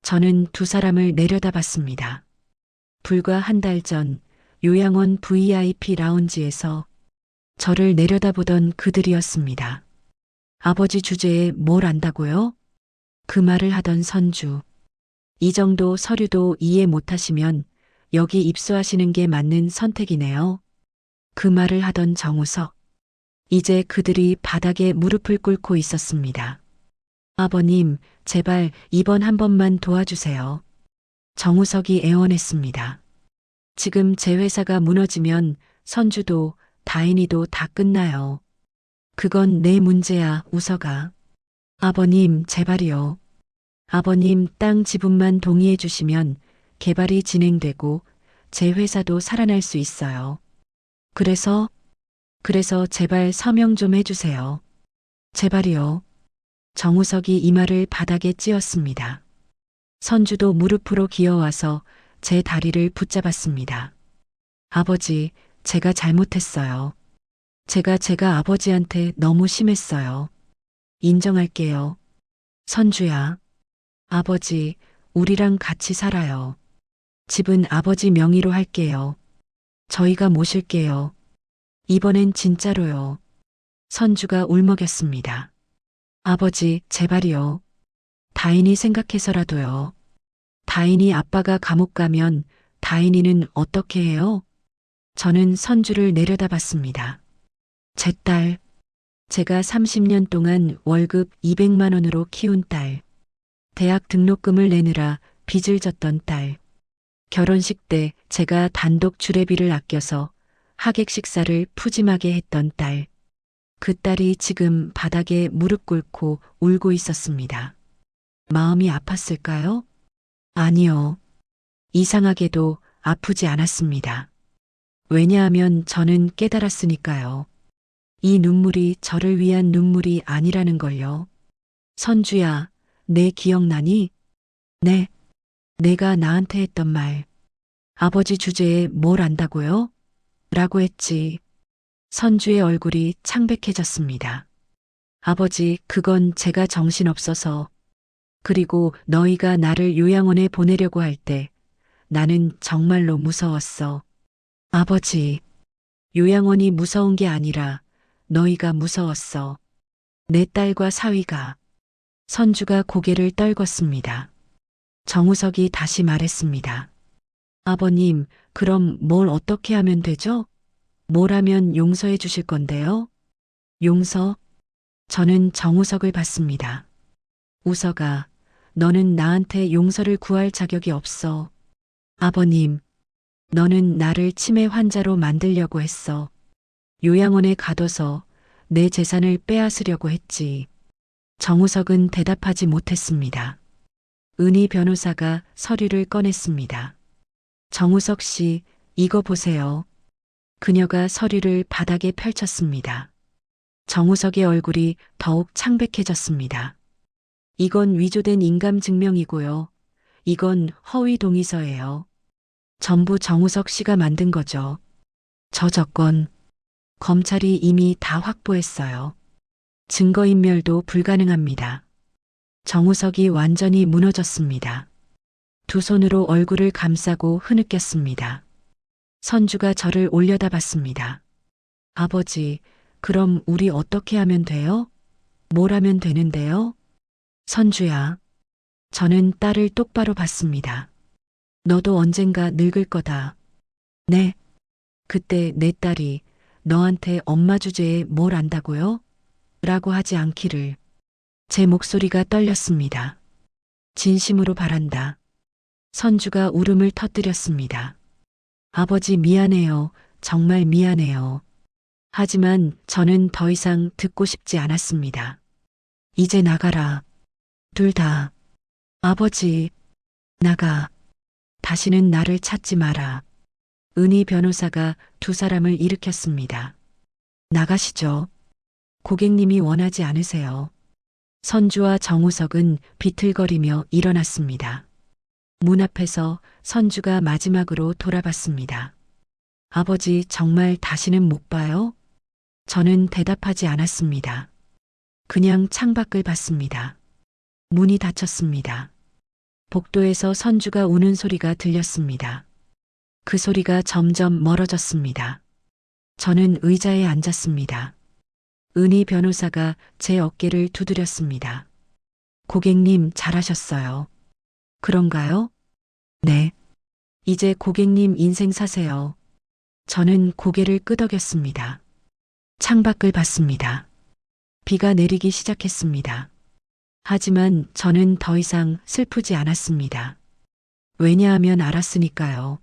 S3: 저는 두 사람을 내려다봤습니다. 불과 한 달 전 요양원 VIP 라운지에서 저를 내려다보던 그들이었습니다. 아버지 주제에 뭘 안다고요? 그 말을 하던 선주. 이 정도 서류도 이해 못하시면 여기 입수하시는 게 맞는 선택이네요. 그 말을 하던 정우석. 이제 그들이 바닥에 무릎을 꿇고 있었습니다. 아버님, 제발 이번 한 번만 도와주세요. 정우석이 애원했습니다. 지금 제 회사가 무너지면 선주도 다인이도 다 끝나요. 그건 내 문제야, 우석아. 아버님, 제발이요. 아버님, 땅 지분만 동의해 주시면 개발이 진행되고 제 회사도 살아날 수 있어요. 그래서 제발 서명 좀 해주세요. 제발이요. 정우석이 이마를 바닥에 찧었습니다. 선주도 무릎으로 기어와서 제 다리를 붙잡았습니다. 아버지, 제가 잘못했어요. 제가 아버지한테 너무 심했어요. 인정할게요. 선주야. 아버지, 우리랑 같이 살아요. 집은 아버지 명의로 할게요. 저희가 모실게요. 이번엔 진짜로요. 선주가 울먹였습니다. 아버지, 제발이요. 다인이 생각해서라도요. 다인이 아빠가 감옥 가면 다인이는 어떻게 해요? 저는 선주를 내려다봤습니다. 제 딸. 제가 30년 동안 월급 200만 원으로 키운 딸. 대학 등록금을 내느라 빚을 졌던 딸. 결혼식 때 제가 단독 주례비를 아껴서 하객 식사를 푸짐하게 했던 딸. 그 딸이 지금 바닥에 무릎 꿇고 울고 있었습니다. 마음이 아팠을까요? 아니요. 이상하게도 아프지 않았습니다. 왜냐하면 저는 깨달았으니까요. 이 눈물이 저를 위한 눈물이 아니라는 걸요. 선주야, 내 기억나니? 네. 내가 나한테 했던 말. 아버지 주제에 뭘 안다고요? 라고 했지. 선주의 얼굴이 창백해졌습니다. 아버지, 그건 제가 정신없어서. 그리고 너희가 나를 요양원에 보내려고 할 때 나는 정말로 무서웠어. 아버지, 요양원이 무서운 게 아니라 너희가 무서웠어. 내 딸과 사위가. 선주가 고개를 떨궜습니다. 정우석이 다시 말했습니다. 아버님, 그럼 뭘 어떻게 하면 되죠? 뭘 하면 용서해 주실 건데요? 용서? 저는 정우석을 봤습니다. 우석아, 너는 나한테 용서를 구할 자격이 없어. 아버님, 너는 나를 치매 환자로 만들려고 했어. 요양원에 가둬서 내 재산을 빼앗으려고 했지. 정우석은 대답하지 못했습니다. 은희 변호사가 서류를 꺼냈습니다. 정우석 씨, 이거 보세요. 그녀가 서류를 바닥에 펼쳤습니다. 정우석의 얼굴이 더욱 창백해졌습니다. 이건 위조된 인감 증명이고요. 이건 허위 동의서예요. 전부 정우석 씨가 만든 거죠. 저 조건 검찰이 이미 다 확보했어요. 증거인멸도 불가능합니다. 정우석이 완전히 무너졌습니다. 두 손으로 얼굴을 감싸고 흐느꼈습니다. 선주가 저를 올려다봤습니다. 아버지, 그럼 우리 어떻게 하면 돼요? 뭘 하면 되는데요? 선주야. 저는 딸을 똑바로 봤습니다. 너도 언젠가 늙을 거다. 네. 그때 내 딸이 너한테 엄마 주제에 뭘 안다고요? 라고 하지 않기를. 제 목소리가 떨렸습니다. 진심으로 바란다. 선주가 울음을 터뜨렸습니다. 아버지 미안해요. 정말 미안해요. 하지만 저는 더 이상 듣고 싶지 않았습니다. 이제 나가라. 둘 다. 아버지, 나가. 다시는 나를 찾지 마라. 은희 변호사가 두 사람을 일으켰습니다. 나가시죠. 고객님이 원하지 않으세요. 선주와 정우석은 비틀거리며 일어났습니다. 문 앞에서 선주가 마지막으로 돌아봤습니다. 아버지 정말 다시는 못 봐요? 저는 대답하지 않았습니다. 그냥 창밖을 봤습니다. 문이 닫혔습니다. 복도에서 선주가 우는 소리가 들렸습니다. 그 소리가 점점 멀어졌습니다. 저는 의자에 앉았습니다. 은희 변호사가 제 어깨를 두드렸습니다. 고객님 잘하셨어요. 그런가요? 네. 이제 고객님 인생 사세요. 저는 고개를 끄덕였습니다. 창밖을 봤습니다. 비가 내리기 시작했습니다. 하지만 저는 더 이상 슬프지 않았습니다. 왜냐하면 알았으니까요.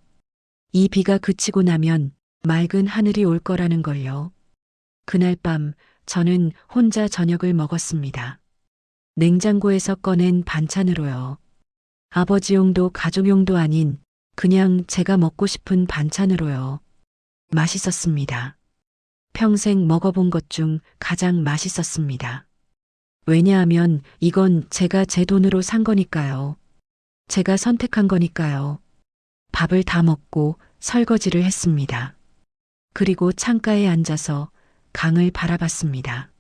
S3: 이 비가 그치고 나면 맑은 하늘이 올 거라는 걸요. 그날 밤 저는 혼자 저녁을 먹었습니다. 냉장고에서 꺼낸 반찬으로요. 아버지용도 가족용도 아닌 그냥 제가 먹고 싶은 반찬으로요. 맛있었습니다. 평생 먹어본 것 중 가장 맛있었습니다. 왜냐하면 이건 제가 제 돈으로 산 거니까요. 제가 선택한 거니까요. 밥을 다 먹고 설거지를 했습니다. 그리고 창가에 앉아서 강을 바라봤습니다.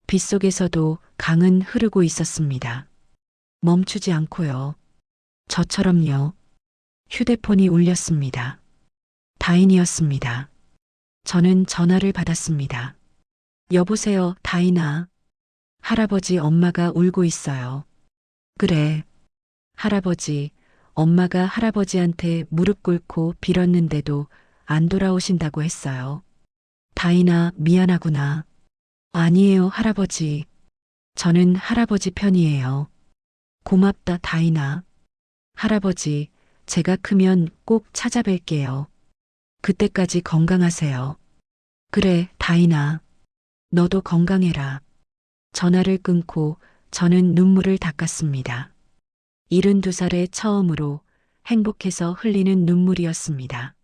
S3: 빗속에서도 강은 흐르고 있었습니다. 멈추지 않고요. 저처럼요. 휴대폰이 울렸습니다. 다인이었습니다. 저는 전화를 받았습니다. 여보세요, 다인아. 할아버지, 엄마가 울고 있어요. 그래. 할아버지, 엄마가 할아버지한테 무릎 꿇고 빌었는데도 안 돌아오신다고 했어요. 다인아, 미안하구나. 아니에요, 할아버지. 저는 할아버지 편이에요. 고맙다, 다인아. 할아버지, 제가 크면 꼭 찾아뵐게요. 그때까지 건강하세요. 그래, 다인아. 너도 건강해라. 전화를 끊고 저는 눈물을 닦았습니다. 72살에 처음으로 행복해서 흘리는 눈물이었습니다.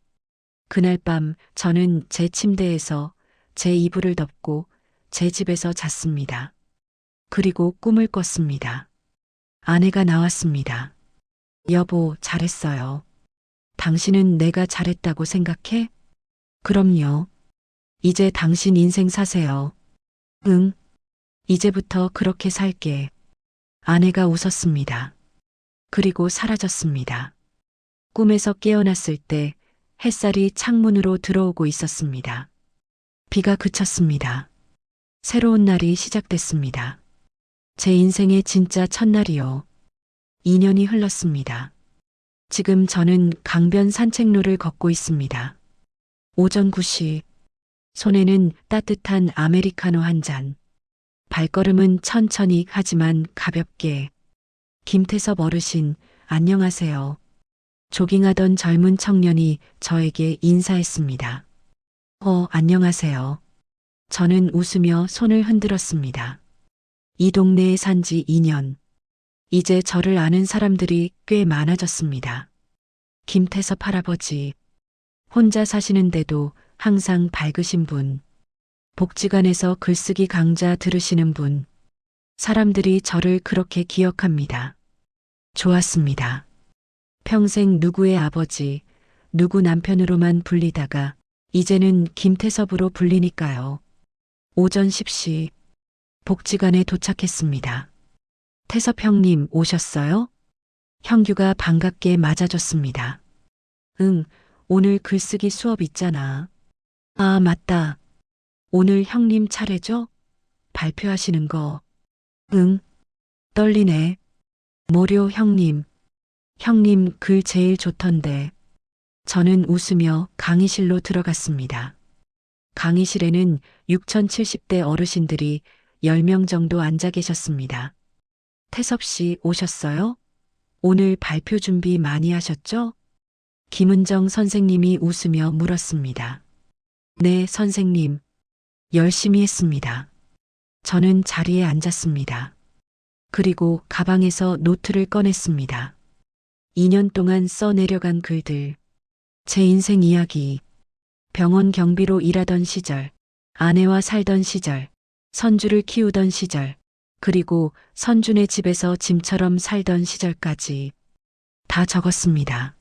S3: 그날 밤 저는 제 침대에서 제 이불을 덮고 제 집에서 잤습니다. 그리고 꿈을 꿨습니다. 아내가 나왔습니다. 여보, 잘했어요. 당신은 내가 잘했다고 생각해? 그럼요. 이제 당신 인생 사세요. 응. 이제부터 그렇게 살게. 아내가 웃었습니다. 그리고 사라졌습니다. 꿈에서 깨어났을 때 햇살이 창문으로 들어오고 있었습니다. 비가 그쳤습니다. 새로운 날이 시작됐습니다. 제 인생의 진짜 첫날이요. 2년이 흘렀습니다. 지금 저는 강변 산책로를 걷고 있습니다. 오전 9시. 손에는 따뜻한 아메리카노 한 잔. 발걸음은 천천히 하지만 가볍게. 김태섭 어르신, 안녕하세요. 조깅하던 젊은 청년이 저에게 인사했습니다. 안녕하세요. 저는 웃으며 손을 흔들었습니다. 이 동네에 산 지 2년. 이제 저를 아는 사람들이 꽤 많아졌습니다. 김태섭 할아버지. 혼자 사시는데도 항상 밝으신 분. 복지관에서 글쓰기 강좌 들으시는 분. 사람들이 저를 그렇게 기억합니다. 좋았습니다. 평생 누구의 아버지, 누구 남편으로만 불리다가 이제는 김태섭으로 불리니까요. 오전 10시 복지관에 도착했습니다. 태섭 형님 오셨어요? 형규가 반갑게 맞아줬습니다. 응, 오늘 글쓰기 수업 있잖아. 아, 맞다. 오늘 형님 차례죠? 발표하시는 거. 응, 떨리네. 뭐려 형님. 형님 글 제일 좋던데. 저는 웃으며 강의실로 들어갔습니다. 강의실에는 6070대 어르신들이 10명 정도 앉아 계셨습니다. 태섭 씨 오셨어요? 오늘 발표 준비 많이 하셨죠? 김은정 선생님이 웃으며 물었습니다. 네, 선생님. 열심히 했습니다. 저는 자리에 앉았습니다. 그리고 가방에서 노트를 꺼냈습니다. 2년 동안 써 내려간 글들. 제 인생 이야기. 병원 경비로 일하던 시절, 아내와 살던 시절, 선주를 키우던 시절, 그리고 선주네 집에서 짐처럼 살던 시절까지 다 적었습니다.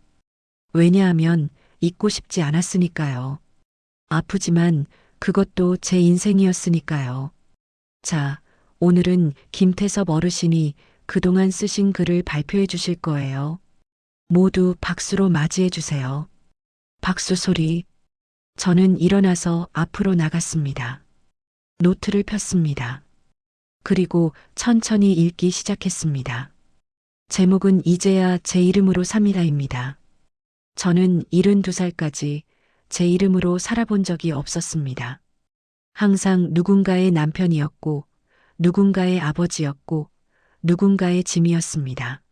S3: 왜냐하면 잊고 싶지 않았으니까요. 아프지만 그것도 제 인생이었으니까요. 자, 오늘은 김태섭 어르신이 그동안 쓰신 글을 발표해 주실 거예요. 모두 박수로 맞이해 주세요. 박수 소리. 저는 일어나서 앞으로 나갔습니다. 노트를 폈습니다. 그리고 천천히 읽기 시작했습니다. 제목은 이제야 제 이름으로 삽니다입니다. 저는 72살까지 제 이름으로 살아본 적이 없었습니다. 항상 누군가의 남편이었고, 누군가의 아버지였고, 누군가의 짐이었습니다.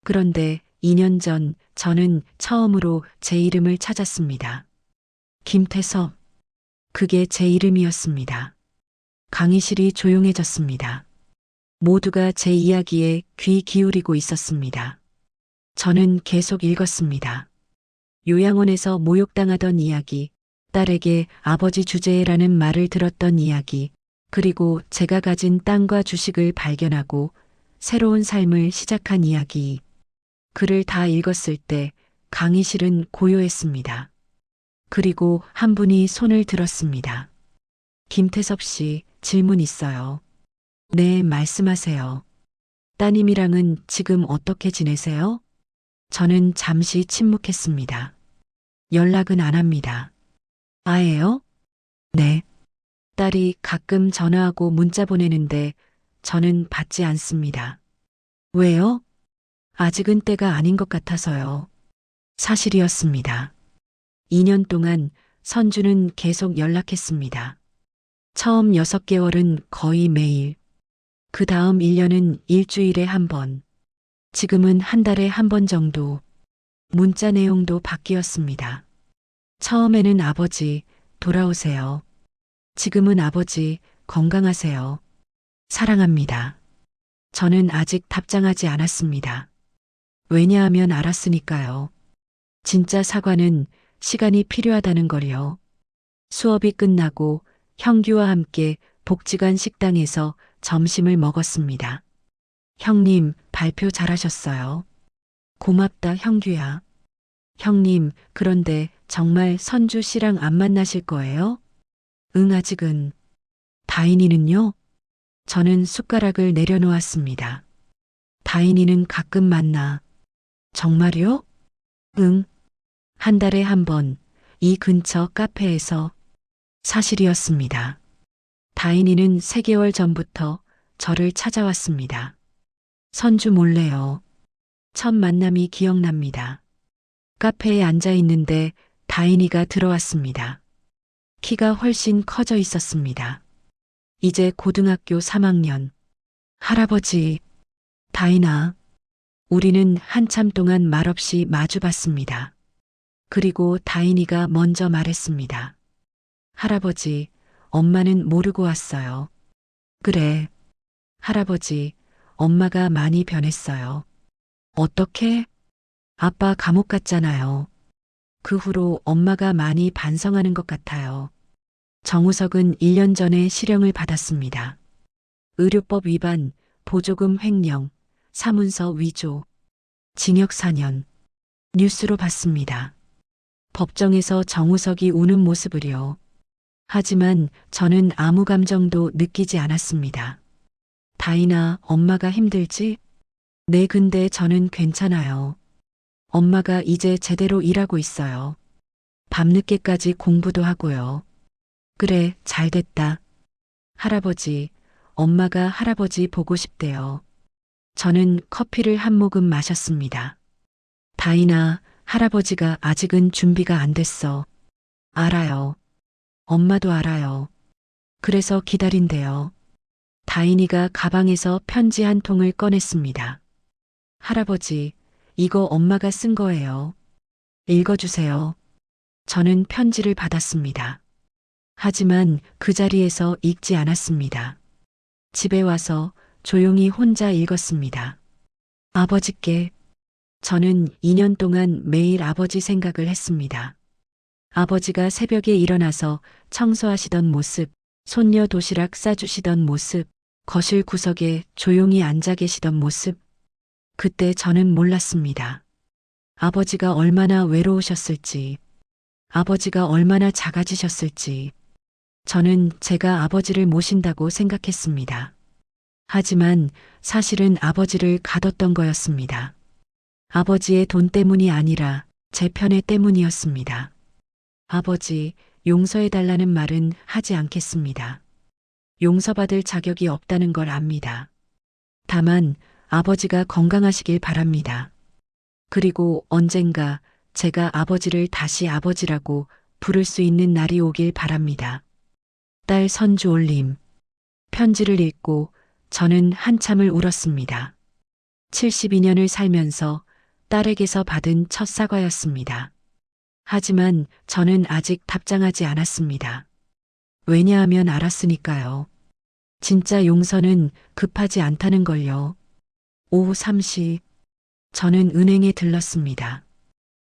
S3: 그런데 2년 전 저는 처음으로 제 이름을 찾았습니다. 김태섭. 그게 제 이름이었습니다. 강의실이 조용해졌습니다. 모두가 제 이야기에 귀 기울이고 있었습니다. 저는 계속 읽었습니다. 요양원에서 모욕당하던 이야기, 딸에게 아버지 주제라는 말을 들었던 이야기, 그리고 제가 가진 땅과 주식을 발견하고 새로운 삶을 시작한 이야기. 글을 다 읽었을 때 강의실은 고요했습니다. 그리고 한 분이 손을 들었습니다. 김태섭 씨, 질문 있어요. 네, 말씀하세요. 따님이랑은 지금 어떻게 지내세요? 저는 잠시 침묵했습니다. 연락은 안 합니다. 아예요? 네. 딸이 가끔 전화하고 문자 보내는데 저는 받지 않습니다. 왜요? 아직은 때가 아닌 것 같아서요. 사실이었습니다. 2년 동안 선주는 계속 연락했습니다. 처음 6개월은 거의 매일, 그 다음 1년은 일주일에 한 번, 지금은 한 달에 한 번 정도. 문자 내용도 바뀌었습니다. 처음에는 아버지, 돌아오세요. 지금은 아버지, 건강하세요. 사랑합니다. 저는 아직 답장하지 않았습니다. 왜냐하면 알았으니까요. 진짜 사과는 시간이 필요하다는 걸요. 수업이 끝나고 형규와 함께 복지관 식당에서 점심을 먹었습니다. 형님, 발표 잘하셨어요. 고맙다, 형규야. 형님, 그런데 정말 선주 씨랑 안 만나실 거예요? 응, 아직은. 다인이는요? 저는 숟가락을 내려놓았습니다. 다인이는 가끔 만나. 정말요? 응. 한 달에 한 번, 이 근처 카페에서. 사실이었습니다. 다인이는 3개월 전부터 저를 찾아왔습니다. 선주 몰래요. 첫 만남이 기억납니다. 카페에 앉아 있는데 다인이가 들어왔습니다. 키가 훨씬 커져 있었습니다. 이제 고등학교 3학년. 할아버지, 다인아. 우리는 한참 동안 말없이 마주봤습니다. 그리고 다인이가 먼저 말했습니다. 할아버지, 엄마는 모르고 왔어요. 그래. 할아버지, 엄마가 많이 변했어요. 어떻게? 아빠 감옥 갔잖아요. 그 후로 엄마가 많이 반성하는 것 같아요. 정우석은 1년 전에 실형을 받았습니다. 의료법 위반, 보조금 횡령, 사문서 위조, 징역 4년. 뉴스로 봤습니다. 법정에서 정우석이 우는 모습을요. 하지만 저는 아무 감정도 느끼지 않았습니다. 다이나, 엄마가 힘들지? 네, 근데 저는 괜찮아요. 엄마가 이제 제대로 일하고 있어요. 밤늦게까지 공부도 하고요. 그래, 잘 됐다. 할아버지, 엄마가 할아버지 보고 싶대요. 저는 커피를 한 모금 마셨습니다. 다이나, 할아버지가 아직은 준비가 안 됐어. 알아요. 엄마도 알아요. 그래서 기다린대요. 다인이가 가방에서 편지 한 통을 꺼냈습니다. 할아버지, 이거 엄마가 쓴 거예요. 읽어주세요. 저는 편지를 받았습니다. 하지만 그 자리에서 읽지 않았습니다. 집에 와서 조용히 혼자 읽었습니다. 아버지께. 저는 2년 동안 매일 아버지 생각을 했습니다. 아버지가 새벽에 일어나서 청소하시던 모습, 손녀 도시락 싸주시던 모습, 거실 구석에 조용히 앉아 계시던 모습. 그때 저는 몰랐습니다. 아버지가 얼마나 외로우셨을지, 아버지가 얼마나 작아지셨을지. 저는 제가 아버지를 모신다고 생각했습니다. 하지만 사실은 아버지를 가뒀던 거였습니다. 아버지의 돈 때문이 아니라 제 편애 때문이었습니다. 아버지, 용서해달라는 말은 하지 않겠습니다. 용서받을 자격이 없다는 걸 압니다. 다만 아버지가 건강하시길 바랍니다. 그리고 언젠가 제가 아버지를 다시 아버지라고 부를 수 있는 날이 오길 바랍니다. 딸 선주 올림. 편지를 읽고 저는 한참을 울었습니다. 72년을 살면서 딸에게서 받은 첫 사과였습니다. 하지만 저는 아직 답장하지 않았습니다. 왜냐하면 알았으니까요. 진짜 용서는 급하지 않다는 걸요. 오후 3시, 저는 은행에 들렀습니다.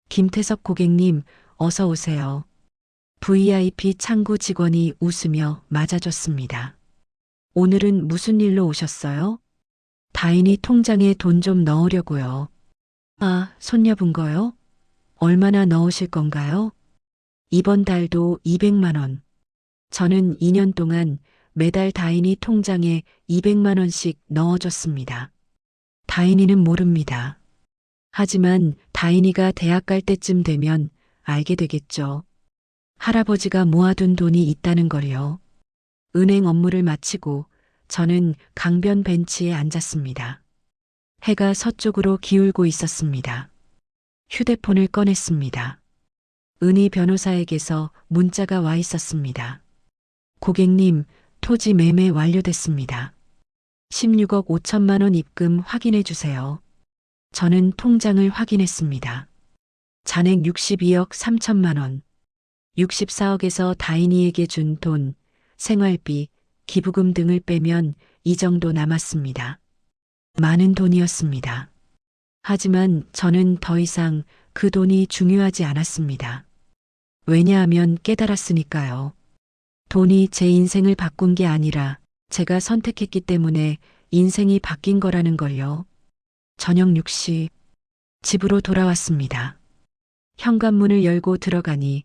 S3: 김태석 고객님, 어서 오세요. VIP 창구 직원이 웃으며 맞아줬습니다. 오늘은 무슨 일로 오셨어요? 다인이 통장에 돈 좀 넣으려고요. 아, 손녀분 거요? 얼마나 넣으실 건가요? 이번 달도 200만 원. 저는 2년 동안 매달 다인이 통장에 200만 원씩 넣어줬습니다. 다인이는 모릅니다. 하지만 다인이가 대학 갈 때쯤 되면 알게 되겠죠. 할아버지가 모아둔 돈이 있다는 걸요. 은행 업무를 마치고 저는 강변 벤치에 앉았습니다. 해가 서쪽으로 기울고 있었습니다. 휴대폰을 꺼냈습니다. 은희 변호사에게서 문자가 와 있었습니다. 고객님, 토지 매매 완료됐습니다. 16억 5천만 원 입금 확인해 주세요. 저는 통장을 확인했습니다. 잔액 62억 3천만 원. 64억에서 다인이에게 준 돈, 생활비, 기부금 등을 빼면 이 정도 남았습니다. 많은 돈이었습니다. 하지만 저는 더 이상 그 돈이 중요하지 않았습니다. 왜냐하면 깨달았으니까요. 돈이 제 인생을 바꾼 게 아니라 제가 선택했기 때문에 인생이 바뀐 거라는 걸요. 저녁 6시, 집으로 돌아왔습니다. 현관문을 열고 들어가니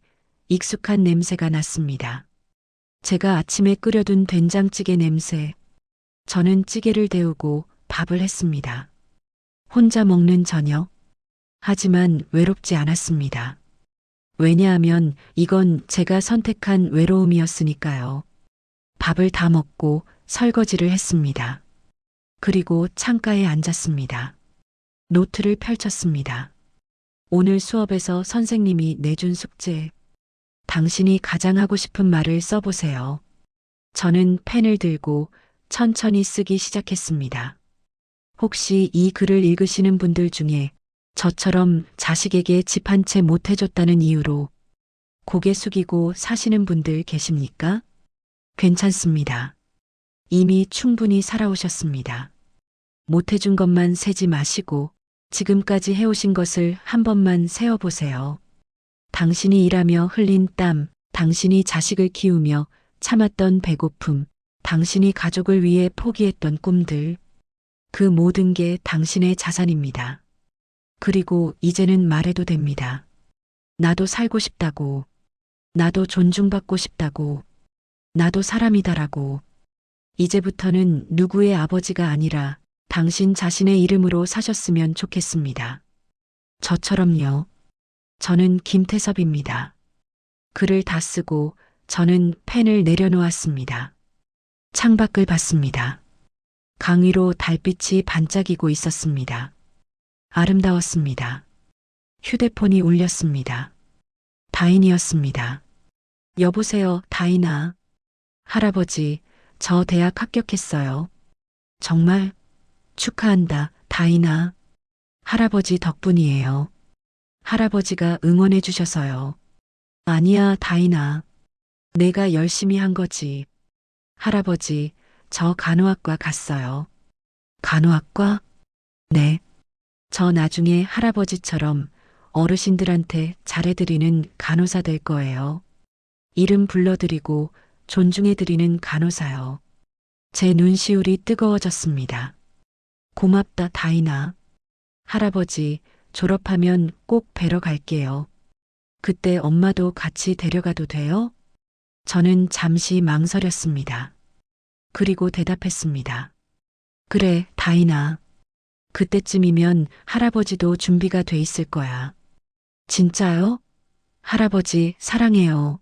S3: 익숙한 냄새가 났습니다. 제가 아침에 끓여둔 된장찌개 냄새. 저는 찌개를 데우고 밥을 했습니다. 혼자 먹는 저녁. 하지만 외롭지 않았습니다. 왜냐하면 이건 제가 선택한 외로움이었으니까요. 밥을 다 먹고 설거지를 했습니다. 그리고 창가에 앉았습니다. 노트를 펼쳤습니다. 오늘 수업에서 선생님이 내준 숙제. 당신이 가장 하고 싶은 말을 써보세요. 저는 펜을 들고 천천히 쓰기 시작했습니다. 혹시 이 글을 읽으시는 분들 중에 저처럼 자식에게 집 한 채 못 해줬다는 이유로 고개 숙이고 사시는 분들 계십니까? 괜찮습니다. 이미 충분히 살아오셨습니다. 못해준 것만 세지 마시고 지금까지 해오신 것을 한 번만 세어보세요. 당신이 일하며 흘린 땀, 당신이 자식을 키우며 참았던 배고픔, 당신이 가족을 위해 포기했던 꿈들, 그 모든 게 당신의 자산입니다. 그리고 이제는 말해도 됩니다. 나도 살고 싶다고, 나도 존중받고 싶다고, 나도 사람이다라고. 이제부터는 누구의 아버지가 아니라 당신 자신의 이름으로 사셨으면 좋겠습니다. 저처럼요. 저는 김태섭입니다. 글을 다 쓰고 저는 펜을 내려놓았습니다. 창밖을 봤습니다. 강 위로 달빛이 반짝이고 있었습니다. 아름다웠습니다. 휴대폰이 울렸습니다. 다인이었습니다. 여보세요, 다인아. 할아버지, 저 대학 합격했어요. 정말? 축하한다, 다인아. 할아버지 덕분이에요. 할아버지가 응원해 주셔서요. 아니야, 다인아. 내가 열심히 한 거지. 할아버지, 저 간호학과 갔어요. 간호학과? 네. 저 나중에 할아버지처럼 어르신들한테 잘해드리는 간호사 될 거예요. 이름 불러드리고 존중해드리는 간호사요. 제 눈시울이 뜨거워졌습니다. 고맙다, 다인아. 할아버지, 졸업하면 꼭 뵈러 갈게요. 그때 엄마도 같이 데려가도 돼요? 저는 잠시 망설였습니다. 그리고 대답했습니다. 그래, 다인아. 그때쯤이면 할아버지도 준비가 돼 있을 거야. 진짜요? 할아버지, 사랑해요.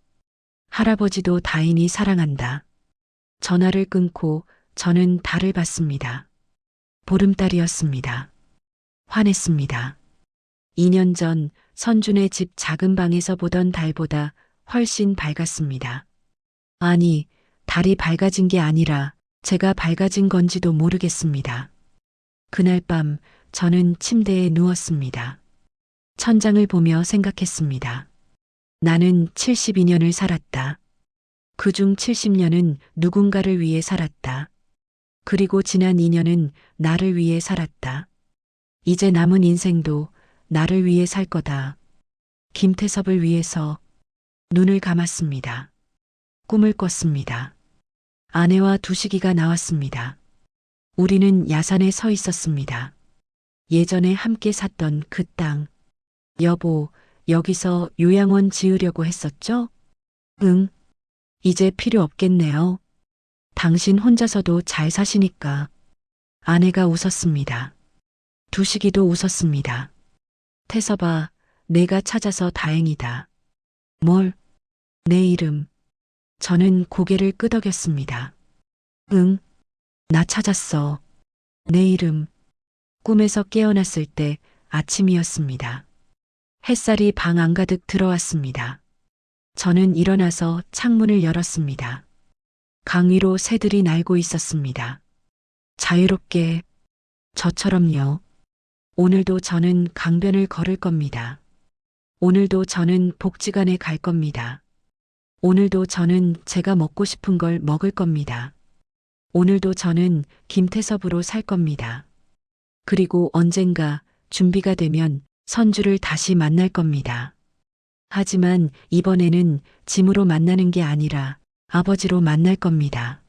S3: 할아버지도 다인이 사랑한다. 전화를 끊고 저는 달을 봤습니다. 보름달이었습니다. 화냈습니다. 2년 전 선준의 집 작은 방에서 보던 달보다 훨씬 밝았습니다. 아니, 달이 밝아진 게 아니라 제가 밝아진 건지도 모르겠습니다. 그날 밤 저는 침대에 누웠습니다. 천장을 보며 생각했습니다. 나는 72년을 살았다. 그중 70년은 누군가를 위해 살았다. 그리고 지난 2년은 나를 위해 살았다. 이제 남은 인생도 나를 위해 살 거다. 김태섭을 위해서. 눈을 감았습니다. 꿈을 꿨습니다. 아내와 두식이가 나왔습니다. 우리는 야산에 서 있었습니다. 예전에 함께 샀던 그 땅. 여보, 여기서 요양원 지으려고 했었죠? 응. 이제 필요 없겠네요. 당신 혼자서도 잘 사시니까. 아내가 웃었습니다. 두식이도 웃었습니다. 태섭아, 내가 찾아서 다행이다. 뭘? 내 이름. 저는 고개를 끄덕였습니다. 응, 나 찾았어. 내 이름. 꿈에서 깨어났을 때 아침이었습니다. 햇살이 방 안가득 들어왔습니다. 저는 일어나서 창문을 열었습니다. 강 위로 새들이 날고 있었습니다. 자유롭게. 저처럼요. 오늘도 저는 강변을 걸을 겁니다. 오늘도 저는 복지관에 갈 겁니다. 오늘도 저는 제가 먹고 싶은 걸 먹을 겁니다. 오늘도 저는 김태섭으로 살 겁니다. 그리고 언젠가 준비가 되면 선주를 다시 만날 겁니다. 하지만 이번에는 짐으로 만나는 게 아니라 아버지로 만날 겁니다.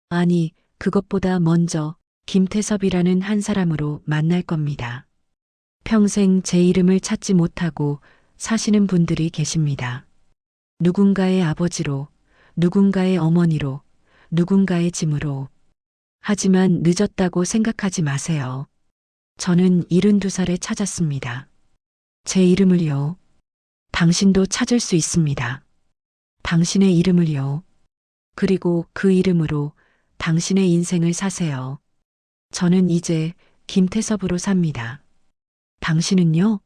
S3: 아니, 그것보다 먼저 김태섭이라는 한 사람으로 만날 겁니다. 평생 제 이름을 찾지 못하고 사시는 분들이 계십니다. 누군가의 아버지로, 누군가의 어머니로, 누군가의 짐으로. 하지만 늦었다고 생각하지 마세요. 저는 72살에 찾았습니다. 제 이름을요. 당신도 찾을 수 있습니다. 당신의 이름을요. 그리고 그 이름으로 당신의 인생을 사세요. 저는 이제 김태섭으로 삽니다. 당신은요?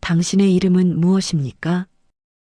S3: 당신의 이름은 무엇입니까?